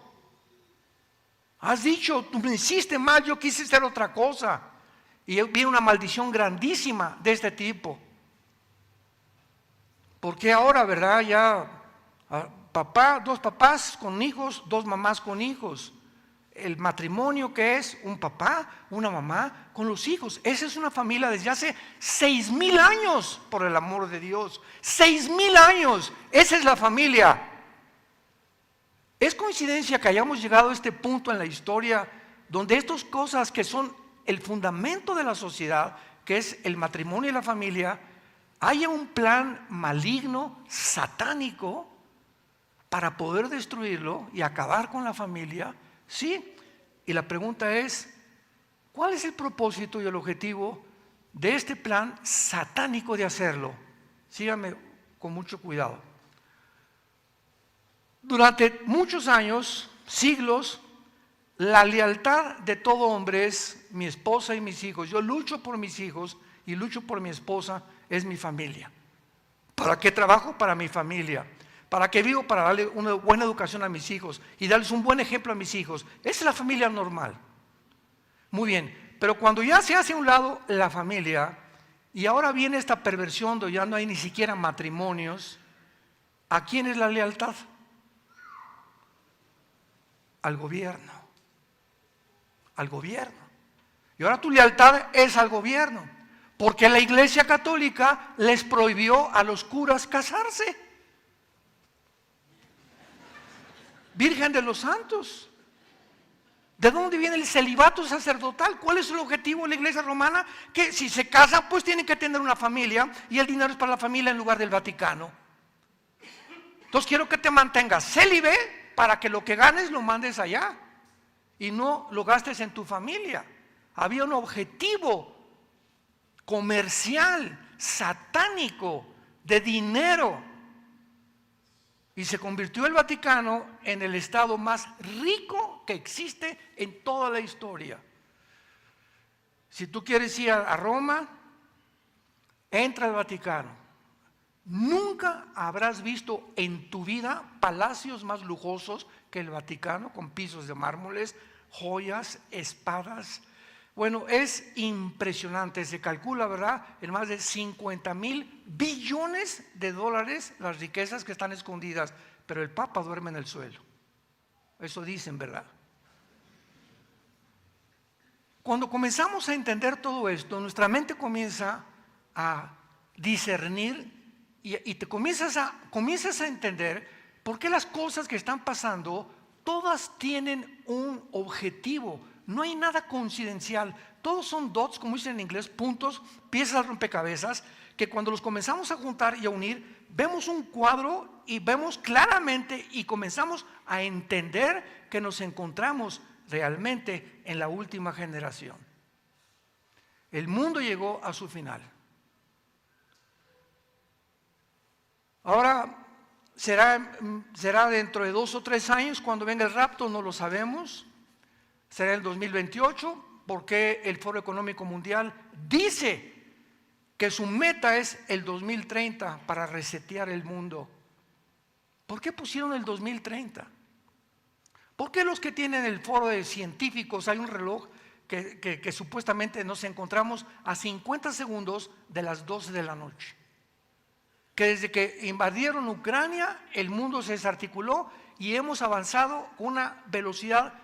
Has dicho, tú me hiciste mal, yo quise ser otra cosa. Y viene una maldición grandísima de este tipo. Porque ahora, ¿verdad? Ya dos papás con hijos, dos mamás con hijos. El matrimonio que es un papá, una mamá con los hijos. Esa es una familia desde hace 6,000 años, por el amor de Dios. 6,000 años, esa es la familia. ¿Es coincidencia que hayamos llegado a este punto en la historia donde estas cosas que son el fundamento de la sociedad, que es el matrimonio y la familia, haya un plan maligno, satánico, para poder destruirlo y acabar con la familia? Sí, y la pregunta es, ¿cuál es el propósito y el objetivo de este plan satánico de hacerlo? Síganme con mucho cuidado. Durante muchos años, siglos, la lealtad de todo hombre es mi esposa y mis hijos. Yo lucho por mis hijos y lucho por mi esposa, es mi familia. ¿Para qué trabajo? Para mi familia. ¿Para qué vivo? Para darle una buena educación a mis hijos y darles un buen ejemplo a mis hijos. Esa es la familia normal. Muy bien, pero cuando ya se hace a un lado la familia y ahora viene esta perversión donde ya no hay ni siquiera matrimonios, ¿a quién es la lealtad? Al gobierno. Al gobierno. Y ahora tu lealtad es al gobierno, porque la Iglesia Católica les prohibió a los curas casarse. Virgen de los Santos. ¿De dónde viene el celibato sacerdotal? ¿Cuál es el objetivo de la Iglesia Romana? Que si se casan, pues tienen que tener una familia y el dinero es para la familia en lugar del Vaticano. Entonces quiero que te mantengas célibe para que lo que ganes lo mandes allá y no lo gastes en tu familia. Había un objetivo comercial, satánico, de dinero. Y se convirtió el Vaticano en el estado más rico que existe en toda la historia. Si tú quieres ir a Roma, entra al Vaticano. Nunca habrás visto en tu vida palacios más lujosos que el Vaticano, con pisos de mármoles, joyas, espadas. Bueno, es impresionante, se calcula, ¿verdad?, en más de 50,000 billones de dólares las riquezas que están escondidas, pero el Papa duerme en el suelo. Eso dicen, ¿verdad? Cuando comenzamos a entender todo esto, nuestra mente comienza a discernir y te comienzas a entender por qué las cosas que están pasando, todas tienen un objetivo. No hay nada coincidencial, todos son dots, como dicen en inglés, puntos, piezas de rompecabezas, que cuando los comenzamos a juntar y a unir, vemos un cuadro y vemos claramente y comenzamos a entender que nos encontramos realmente en la última generación. El mundo llegó a su final. Ahora será dentro de 2 o 3 años cuando venga el rapto, no lo sabemos. Será el 2028, porque el Foro Económico Mundial dice que su meta es el 2030 para resetear el mundo. ¿Por qué pusieron el 2030? ¿Por qué los que tienen el foro de científicos hay un reloj que supuestamente nos encontramos a 50 segundos de las 12 de la noche? Que desde que invadieron Ucrania el mundo se desarticuló y hemos avanzado con una velocidad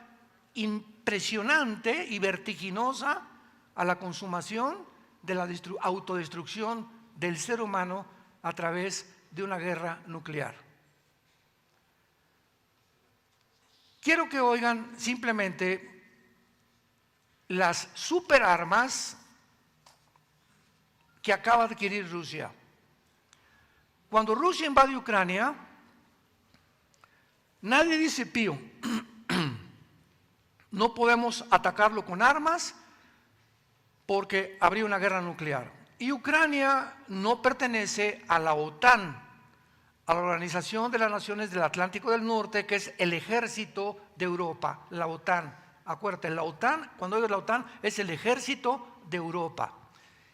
impresionante y vertiginosa a la consumación de la autodestrucción del ser humano a través de una guerra nuclear. Quiero que oigan simplemente las superarmas que acaba de adquirir Rusia. Cuando Rusia invade Ucrania, nadie dice pío, no podemos atacarlo con armas porque habría una guerra nuclear. Y Ucrania no pertenece a la OTAN, a la Organización de las Naciones del Atlántico del Norte, que es el ejército de Europa, la OTAN. Acuérdate, la OTAN, cuando digo la OTAN, es el ejército de Europa.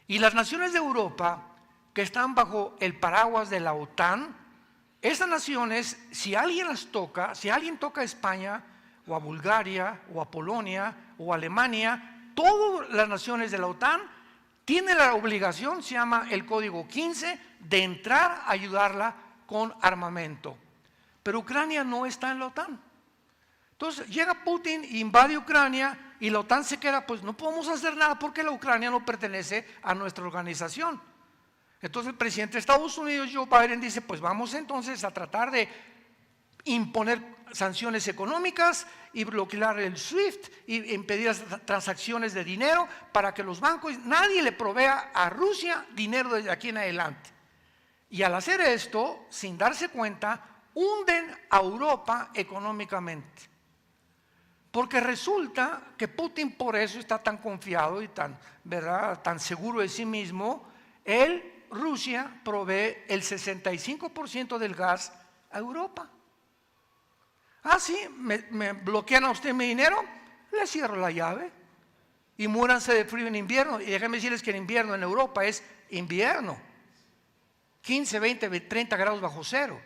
Y las naciones de Europa que están bajo el paraguas de la OTAN, esas naciones, si alguien las toca, si alguien toca a España, o a Bulgaria, o a Polonia, o a Alemania, todas las naciones de la OTAN tienen la obligación, se llama el Código 15, de entrar a ayudarla con armamento. Pero Ucrania no está en la OTAN. Entonces llega Putin, invade Ucrania y la OTAN se queda, pues no podemos hacer nada porque la Ucrania no pertenece a nuestra organización. Entonces el presidente de Estados Unidos, Joe Biden, dice, pues vamos entonces a tratar de imponer sanciones económicas y bloquear el SWIFT y impedir las transacciones de dinero para que los bancos, nadie le provea a Rusia dinero desde aquí en adelante. Y al hacer esto, sin darse cuenta, hunden a Europa económicamente. Porque resulta que Putin por eso está tan confiado y tan, ¿verdad?, tan seguro de sí mismo. Rusia provee el 65% del gas a Europa. Ah, sí, me bloquean a usted mi dinero, le cierro la llave y muéranse de frío en invierno. Y déjenme decirles que en invierno en Europa es invierno, 15, 20, 30 grados bajo cero.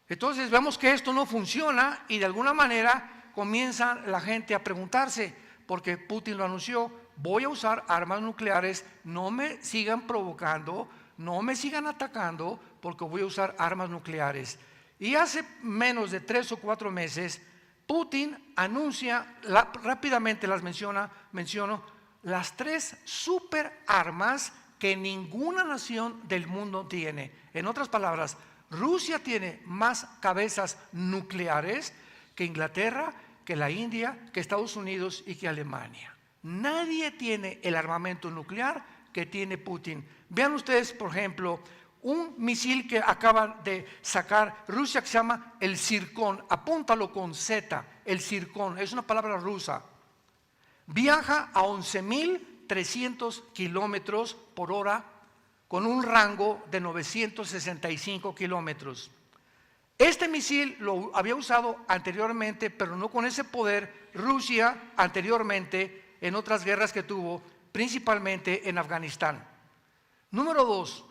Entonces vemos que esto no funciona y de alguna manera comienza la gente a preguntarse, porque Putin lo anunció, voy a usar armas nucleares, no me sigan provocando, no me sigan atacando, porque voy a usar armas nucleares. Y hace menos de 3 o 4 meses, Putin anuncia, rápidamente las menciono, las 3 superarmas que ninguna nación del mundo tiene. En otras palabras, Rusia tiene más cabezas nucleares que Inglaterra, que la India, que Estados Unidos y que Alemania. Nadie tiene el armamento nuclear que tiene Putin. Vean ustedes, por ejemplo, un misil que acaba de sacar Rusia que se llama el Zircon. Apúntalo con Z, el Zircon, es una palabra rusa. Viaja a 11.300 kilómetros por hora con un rango de 965 kilómetros. Este misil lo había usado anteriormente, pero no con ese poder, Rusia anteriormente en otras guerras que tuvo, principalmente en Afganistán. Número 2,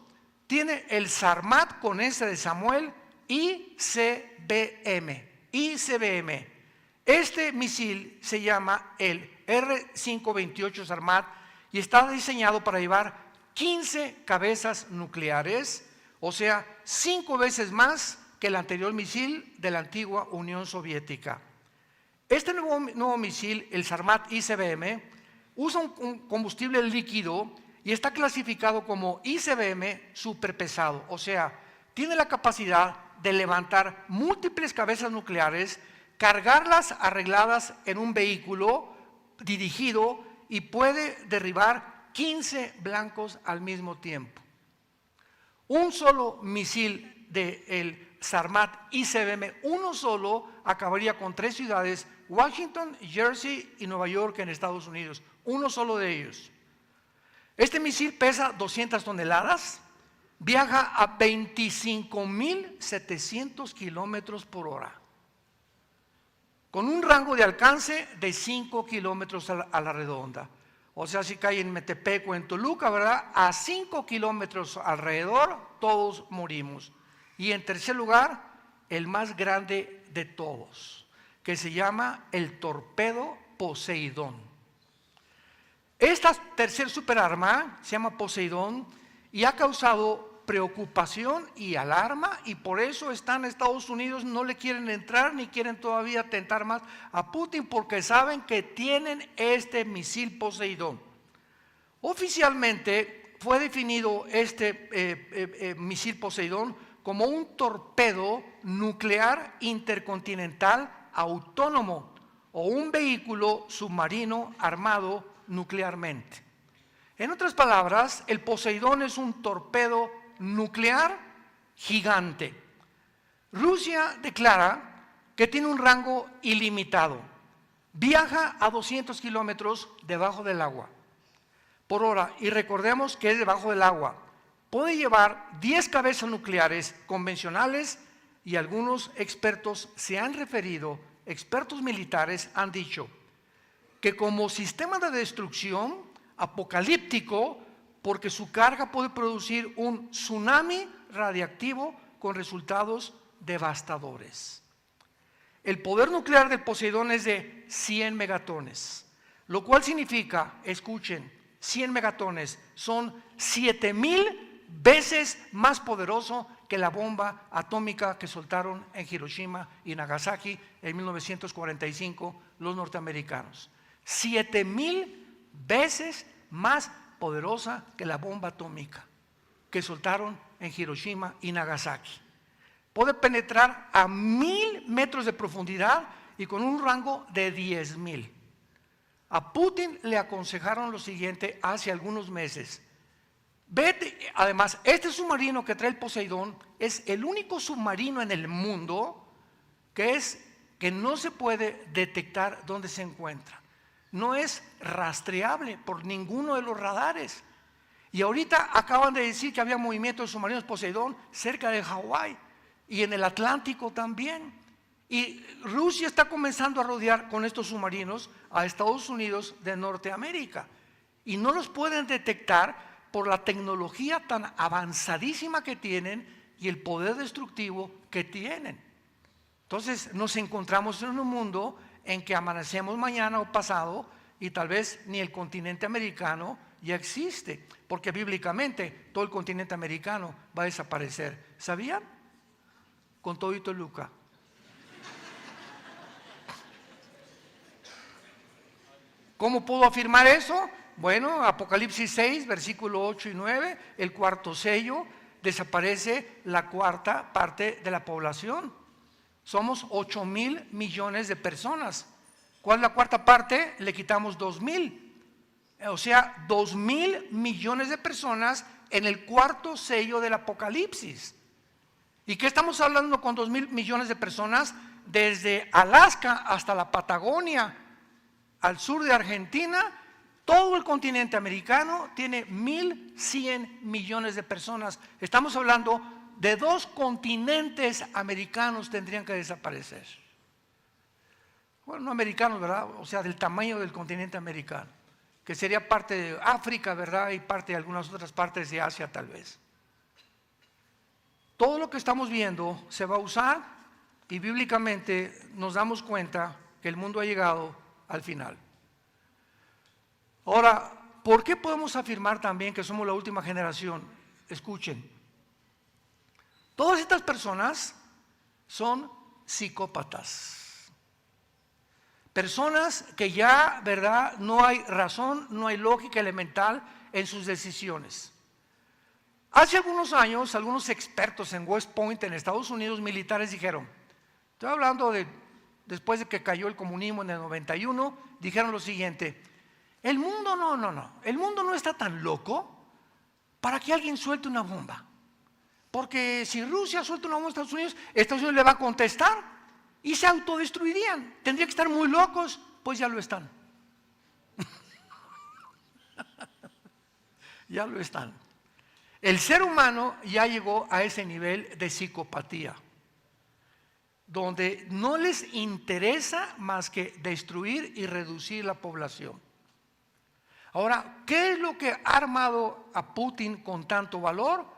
tiene el Sarmat con S de Samuel ICBM. Este misil se llama el R-528 Sarmat y está diseñado para llevar 15 cabezas nucleares, o sea, 5 veces más que el anterior misil de la antigua Unión Soviética. Este nuevo misil, el Sarmat ICBM, usa un combustible líquido y está clasificado como ICBM superpesado, o sea, tiene la capacidad de levantar múltiples cabezas nucleares, cargarlas arregladas en un vehículo dirigido y puede derribar 15 blancos al mismo tiempo. Un solo misil del Sarmat ICBM, uno solo, acabaría con 3 ciudades, Washington, Jersey y Nueva York en Estados Unidos, uno solo de ellos. Este misil pesa 200 toneladas, viaja a 25.700 kilómetros por hora, con un rango de alcance de 5 kilómetros a la redonda. O sea, si cae en Metepec o en Toluca, ¿verdad?, a 5 kilómetros alrededor, todos morimos. Y en tercer lugar, el más grande de todos, que se llama el torpedo Poseidón. Esta tercer superarma se llama Poseidón y ha causado preocupación y alarma, y por eso están Estados Unidos, no le quieren entrar ni quieren todavía tentar más a Putin, porque saben que tienen este misil Poseidón. Oficialmente fue definido este misil Poseidón como un torpedo nuclear intercontinental autónomo o un vehículo submarino armado nuclearmente. En otras palabras, el Poseidón es un torpedo nuclear gigante. Rusia declara que tiene un rango ilimitado. Viaja a 200 kilómetros debajo del agua por hora, y recordemos que es debajo del agua. Puede llevar 10 cabezas nucleares convencionales, y algunos expertos se han referido, expertos militares han dicho, que como sistema de destrucción apocalíptico, porque su carga puede producir un tsunami radiactivo con resultados devastadores. El poder nuclear del Poseidón es de 100 megatones, lo cual significa, escuchen, 100 megatones son 7,000 veces más poderoso que la bomba atómica que soltaron en Hiroshima y Nagasaki en 1945 los norteamericanos. 7,000 veces más poderosa que la bomba atómica que soltaron en Hiroshima y Nagasaki. Puede penetrar a 1,000 metros de profundidad y con un rango de 10,000. A Putin le aconsejaron lo siguiente hace algunos meses: vete, además, este submarino que trae el Poseidón es el único submarino en el mundo que no se puede detectar dónde se encuentra. No es rastreable por ninguno de los radares. Y ahorita acaban de decir que había movimiento de submarinos Poseidón cerca de Hawái y en el Atlántico también. Y Rusia está comenzando a rodear con estos submarinos a Estados Unidos de Norteamérica. Y no los pueden detectar por la tecnología tan avanzadísima que tienen y el poder destructivo que tienen. Entonces nos encontramos en un mundo en que amanecemos mañana o pasado y tal vez ni el continente americano ya existe, porque bíblicamente todo el continente americano va a desaparecer. ¿Sabían? Con todito Luca. ¿Cómo puedo afirmar eso? Bueno, Apocalipsis 6, versículo 8 y 9, el cuarto sello, desaparece la cuarta parte de la población. Somos 8,000 millones de personas. ¿Cuál es la cuarta parte? Le quitamos 2,000. O sea, 2,000 millones de personas en el cuarto sello del Apocalipsis. ¿Y qué estamos hablando con 2,000 millones de personas? Desde Alaska hasta la Patagonia, al sur de Argentina, todo el continente americano tiene 1,100 millones de personas. Estamos hablando de 2 continentes americanos tendrían que desaparecer. Bueno, no americanos, ¿verdad? O sea, del tamaño del continente americano, que sería parte de África, ¿verdad? Y parte de algunas otras partes de Asia tal vez. Todo lo que estamos viendo se va a usar y bíblicamente nos damos cuenta que el mundo ha llegado al final. Ahora, ¿por qué podemos afirmar también que somos la última generación? Escuchen. Todas estas personas son psicópatas. Personas que ya, ¿verdad? No hay razón, no hay lógica elemental en sus decisiones. Hace algunos años, algunos expertos en West Point, en Estados Unidos, militares dijeron, estoy hablando de después de que cayó el comunismo en el 91, dijeron lo siguiente: el mundo el mundo no está tan loco para que alguien suelte una bomba. Porque si Rusia suelta una bomba a Estados Unidos le va a contestar y se autodestruirían. Tendría que estar muy locos, pues ya lo están. Ya lo están. El ser humano ya llegó a ese nivel de psicopatía, donde no les interesa más que destruir y reducir la población. Ahora, ¿qué es lo que ha armado a Putin con tanto valor?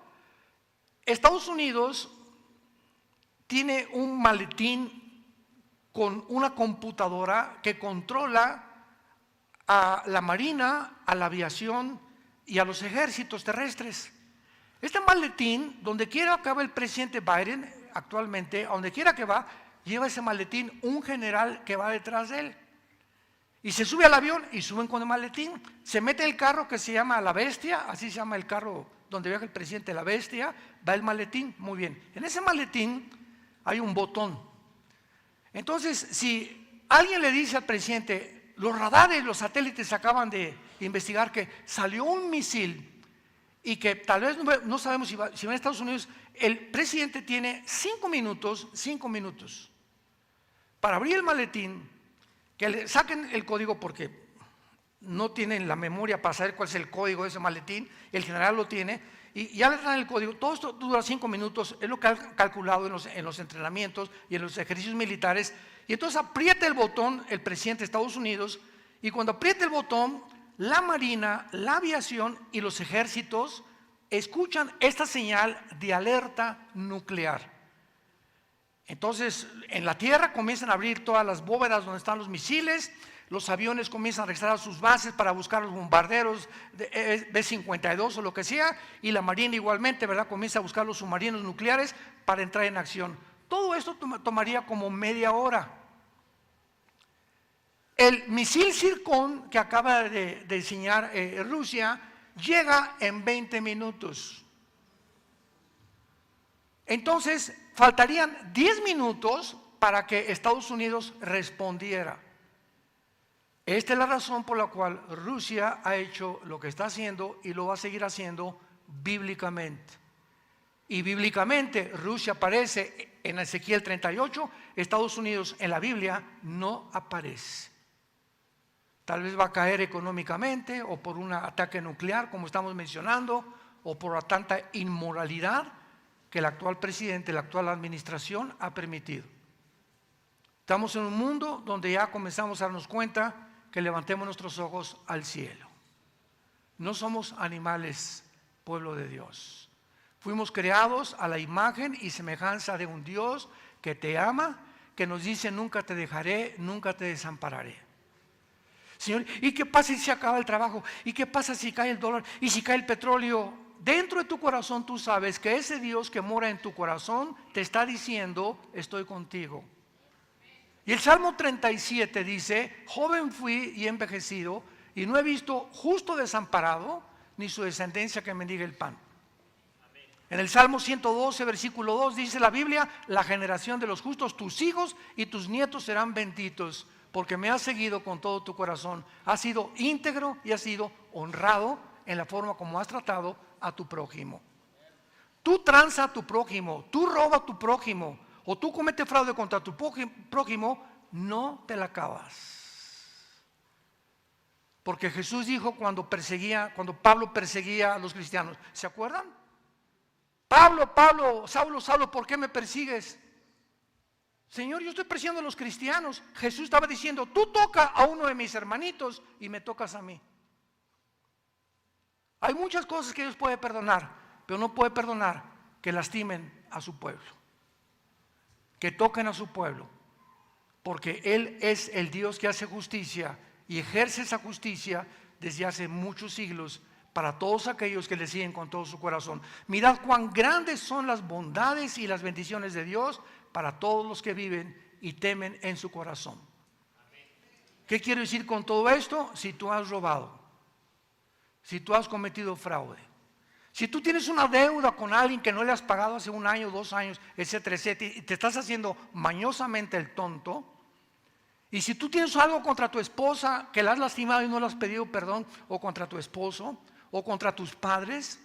Estados Unidos tiene un maletín con una computadora que controla a la marina, a la aviación y a los ejércitos terrestres. Este maletín, donde quiera que va el presidente Biden actualmente, a donde quiera que va, lleva ese maletín un general que va detrás de él. Y se sube al avión y suben con el maletín. Se mete el carro que se llama La Bestia, así se llama el carro donde viaja el presidente, La Bestia, va el maletín, muy bien. En ese maletín hay un botón. Entonces, si alguien le dice al presidente, los radares, los satélites acaban de investigar que salió un misil y que tal vez no sabemos si va a Estados Unidos, el presidente tiene 5 minutos para abrir el maletín, que le saquen el código porque no tienen la memoria para saber cuál es el código de ese maletín, el general lo tiene, y ya le dan el código. Todo esto dura 5 minutos, es lo que han calculado en los entrenamientos y en los ejercicios militares, y entonces aprieta el botón el presidente de Estados Unidos, y cuando aprieta el botón, la Marina, la aviación y los ejércitos escuchan esta señal de alerta nuclear. Entonces, en la tierra comienzan a abrir todas las bóvedas donde están los misiles, los aviones comienzan a regresar a sus bases para buscar los bombarderos de B-52 o lo que sea, y la Marina igualmente, ¿verdad?, comienza a buscar los submarinos nucleares para entrar en acción. Todo esto tomaría como media hora. El misil Zircon que acaba de diseñar Rusia llega en 20 minutos. Entonces, faltarían 10 minutos para que Estados Unidos respondiera. Esta es la razón por la cual Rusia ha hecho lo que está haciendo y lo va a seguir haciendo bíblicamente. Y bíblicamente Rusia aparece en Ezequiel 38, Estados Unidos en la Biblia no aparece. Tal vez va a caer económicamente o por un ataque nuclear, como estamos mencionando, o por tanta inmoralidad que el actual presidente, la actual administración ha permitido. Estamos en un mundo donde ya comenzamos a darnos cuenta que levantemos nuestros ojos al cielo. No somos animales, pueblo de Dios. Fuimos creados a la imagen y semejanza de un Dios que te ama, que nos dice: nunca te dejaré, nunca te desampararé. Señor, ¿y qué pasa si se acaba el trabajo? ¿Y qué pasa si cae el dólar? ¿Y si cae el petróleo? Dentro de tu corazón tú sabes que ese Dios que mora en tu corazón te está diciendo: estoy contigo. Y el Salmo 37 dice: joven fui y envejecido, y no he visto justo desamparado, ni su descendencia que mendigue el pan. En el Salmo 112, versículo 2 dice la Biblia: la generación de los justos, tus hijos y tus nietos serán benditos, porque me has seguido con todo tu corazón. Has sido íntegro y has sido honrado en la forma como has tratado a tu prójimo. Tú tranza a tu prójimo, tú roba a tu prójimo, o tú cometes fraude contra tu prójimo, no te la acabas. Porque Jesús dijo cuando Pablo perseguía a los cristianos, ¿se acuerdan? Pablo, Saulo, ¿por qué me persigues? Señor, yo estoy persiguiendo a los cristianos. Jesús estaba diciendo: tú toca a uno de mis hermanitos y me tocas a mí. Hay muchas cosas que Dios puede perdonar, pero no puede perdonar que lastimen a su pueblo, que toquen a su pueblo, porque Él es el Dios que hace justicia y ejerce esa justicia desde hace muchos siglos para todos aquellos que le siguen con todo su corazón. Mirad cuán grandes son las bondades y las bendiciones de Dios para todos los que viven y temen en su corazón. ¿Qué quiero decir con todo esto? Si tú has robado, si tú has cometido fraude, si tú tienes una deuda con alguien que no le has pagado hace 1 año, 2 años, etcétera, etcétera, y te estás haciendo mañosamente el tonto, y si tú tienes algo contra tu esposa que la has lastimado y no le has pedido perdón, o contra tu esposo, o contra tus padres,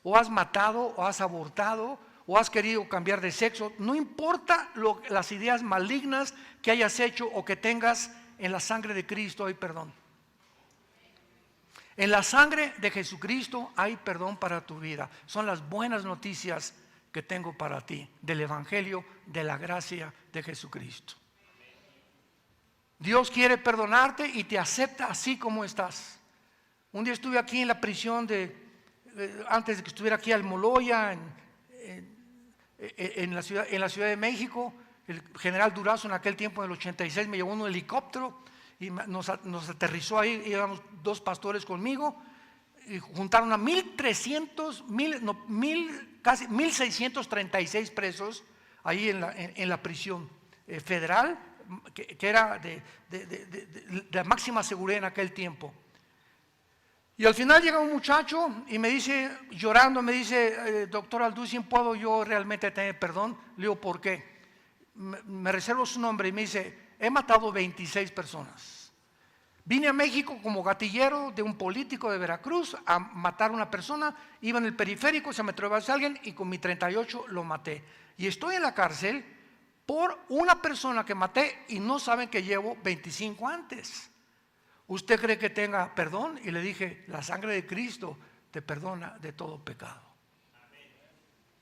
o has matado, o has abortado, o has querido cambiar de sexo, no importa las ideas malignas que hayas hecho o que tengas, en la sangre de Cristo hay perdón. En la sangre de Jesucristo hay perdón para tu vida. Son las buenas noticias que tengo para ti del Evangelio de la gracia de Jesucristo. Dios quiere perdonarte y te acepta así como estás. Un día estuve aquí en la prisión antes de que estuviera aquí Almoloya, en la Ciudad de México. El general Durazo en aquel tiempo, en el 86, me llevó en un helicóptero y nos aterrizó ahí. Íbamos 2 pastores conmigo. y juntaron a 1,636 presos ahí en la prisión federal, que era de máxima seguridad en aquel tiempo. Y al final llega un muchacho y me dice, llorando, me dice, doctor Alducin, ¿puedo yo realmente tener perdón? Le digo, ¿por qué? Me reservo su nombre y me dice, he matado 26 personas. Vine a México como gatillero de un político de Veracruz a matar a una persona, iba en el periférico, se me atravesó alguien y con mi 38 lo maté. Y estoy en la cárcel por una persona que maté y no saben que llevo 25 antes. ¿Usted cree que tenga perdón? Y le dije, la sangre de Cristo te perdona de todo pecado.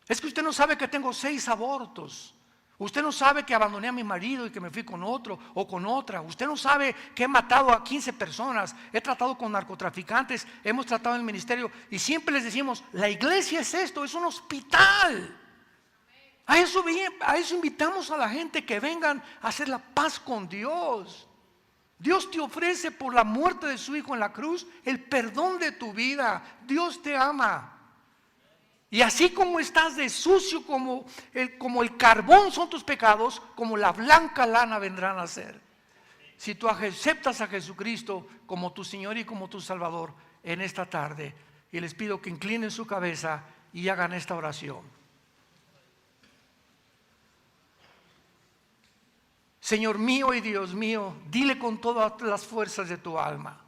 Es que usted no sabe que tengo 6 abortos. Usted no sabe que abandoné a mi marido y que me fui con otro o con otra. Usted no sabe que he matado a 15 personas. He tratado con narcotraficantes. Hemos tratado en el ministerio. Y siempre les decimos, la iglesia es esto, es un hospital. A eso invitamos a la gente que vengan a hacer la paz con Dios. Dios te ofrece por la muerte de su Hijo en la cruz el perdón de tu vida. Dios te ama. Y así como estás de sucio como el carbón son tus pecados, como la blanca lana vendrán a ser. Si tú aceptas a Jesucristo como tu Señor y como tu Salvador en esta tarde, y les pido que inclinen su cabeza y hagan esta oración. Señor mío y Dios mío, dile con todas las fuerzas de tu alma,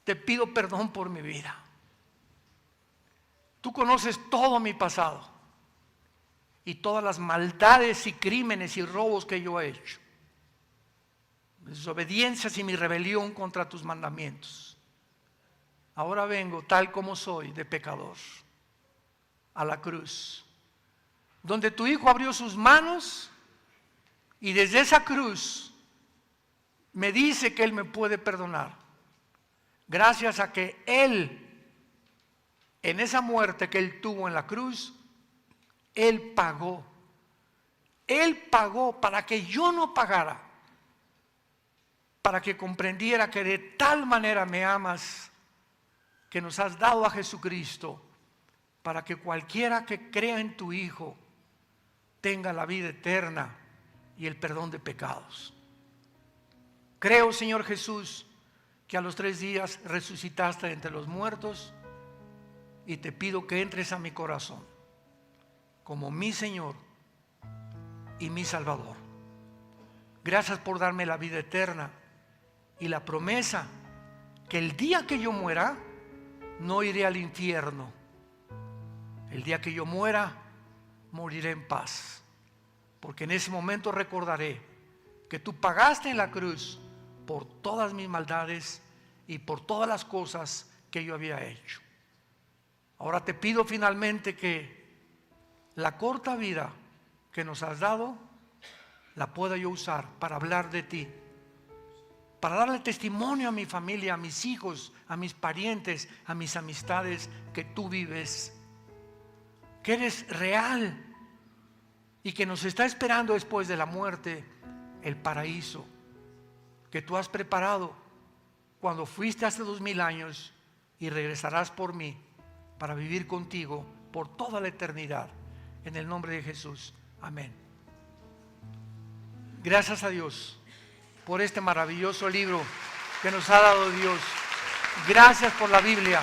te pido perdón por mi vida. Tú conoces todo mi pasado y todas las maldades y crímenes y robos que yo he hecho, mis desobediencias y mi rebelión contra tus mandamientos. Ahora vengo tal como soy, de pecador, a la cruz, donde tu Hijo abrió sus manos y desde esa cruz me dice que Él me puede perdonar. Gracias a que Él, en esa muerte que Él tuvo en la cruz, Él pagó. Él pagó para que yo no pagara, para que comprendiera que de tal manera me amas, que nos has dado a Jesucristo, para que cualquiera que crea en tu Hijo tenga la vida eterna y el perdón de pecados. Creo, Señor Jesús, que a los 3 días resucitaste entre los muertos, y te pido que entres a mi corazón como mi Señor y mi Salvador. Gracias por darme la vida eterna y la promesa que el día que yo muera no iré al infierno. El día que yo muera moriré en paz, porque en ese momento recordaré que tú pagaste en la cruz por todas mis maldades y por todas las cosas que yo había hecho. Ahora te pido finalmente que la corta vida que nos has dado la pueda yo usar para hablar de ti, para darle testimonio a mi familia, a mis hijos, a mis parientes, a mis amistades, que tú vives, que eres real y que nos está esperando después de la muerte el paraíso que tú has preparado cuando fuiste hace 2000 años y regresarás por mí para vivir contigo por toda la eternidad. En el nombre de Jesús. Amén. Gracias a Dios por este maravilloso libro que nos ha dado Dios. Gracias por la Biblia.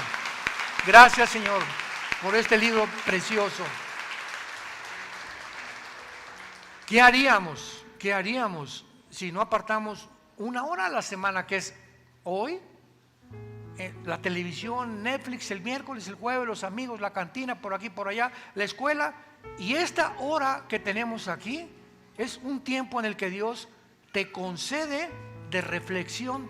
Gracias, Señor, por este libro precioso. ¿Qué haríamos? ¿Qué haríamos si no apartamos 1 hora a la semana, que es hoy? La televisión, Netflix el miércoles, el jueves, los amigos, la cantina, por aquí, por allá, la escuela. Y esta hora que tenemos aquí es un tiempo en el que Dios te concede de reflexión.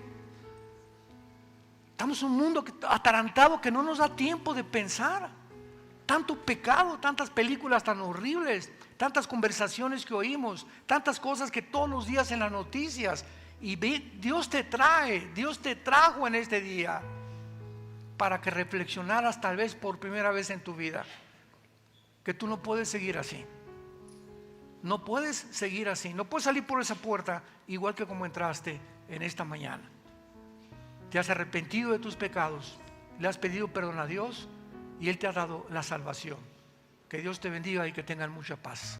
Estamos en un mundo atarantado que no nos da tiempo de pensar. Tanto pecado, tantas películas tan horribles, tantas conversaciones que oímos, tantas cosas que todos los días en las noticias. Y Dios te trajo en este día para que reflexionaras tal vez por primera vez en tu vida que tú no puedes seguir así. No puedes seguir así. No puedes salir por esa puerta igual que como entraste en esta mañana. Te has arrepentido de tus pecados le has pedido perdón a Dios y Él te ha dado la salvación. Que Dios te bendiga y que tengan mucha paz.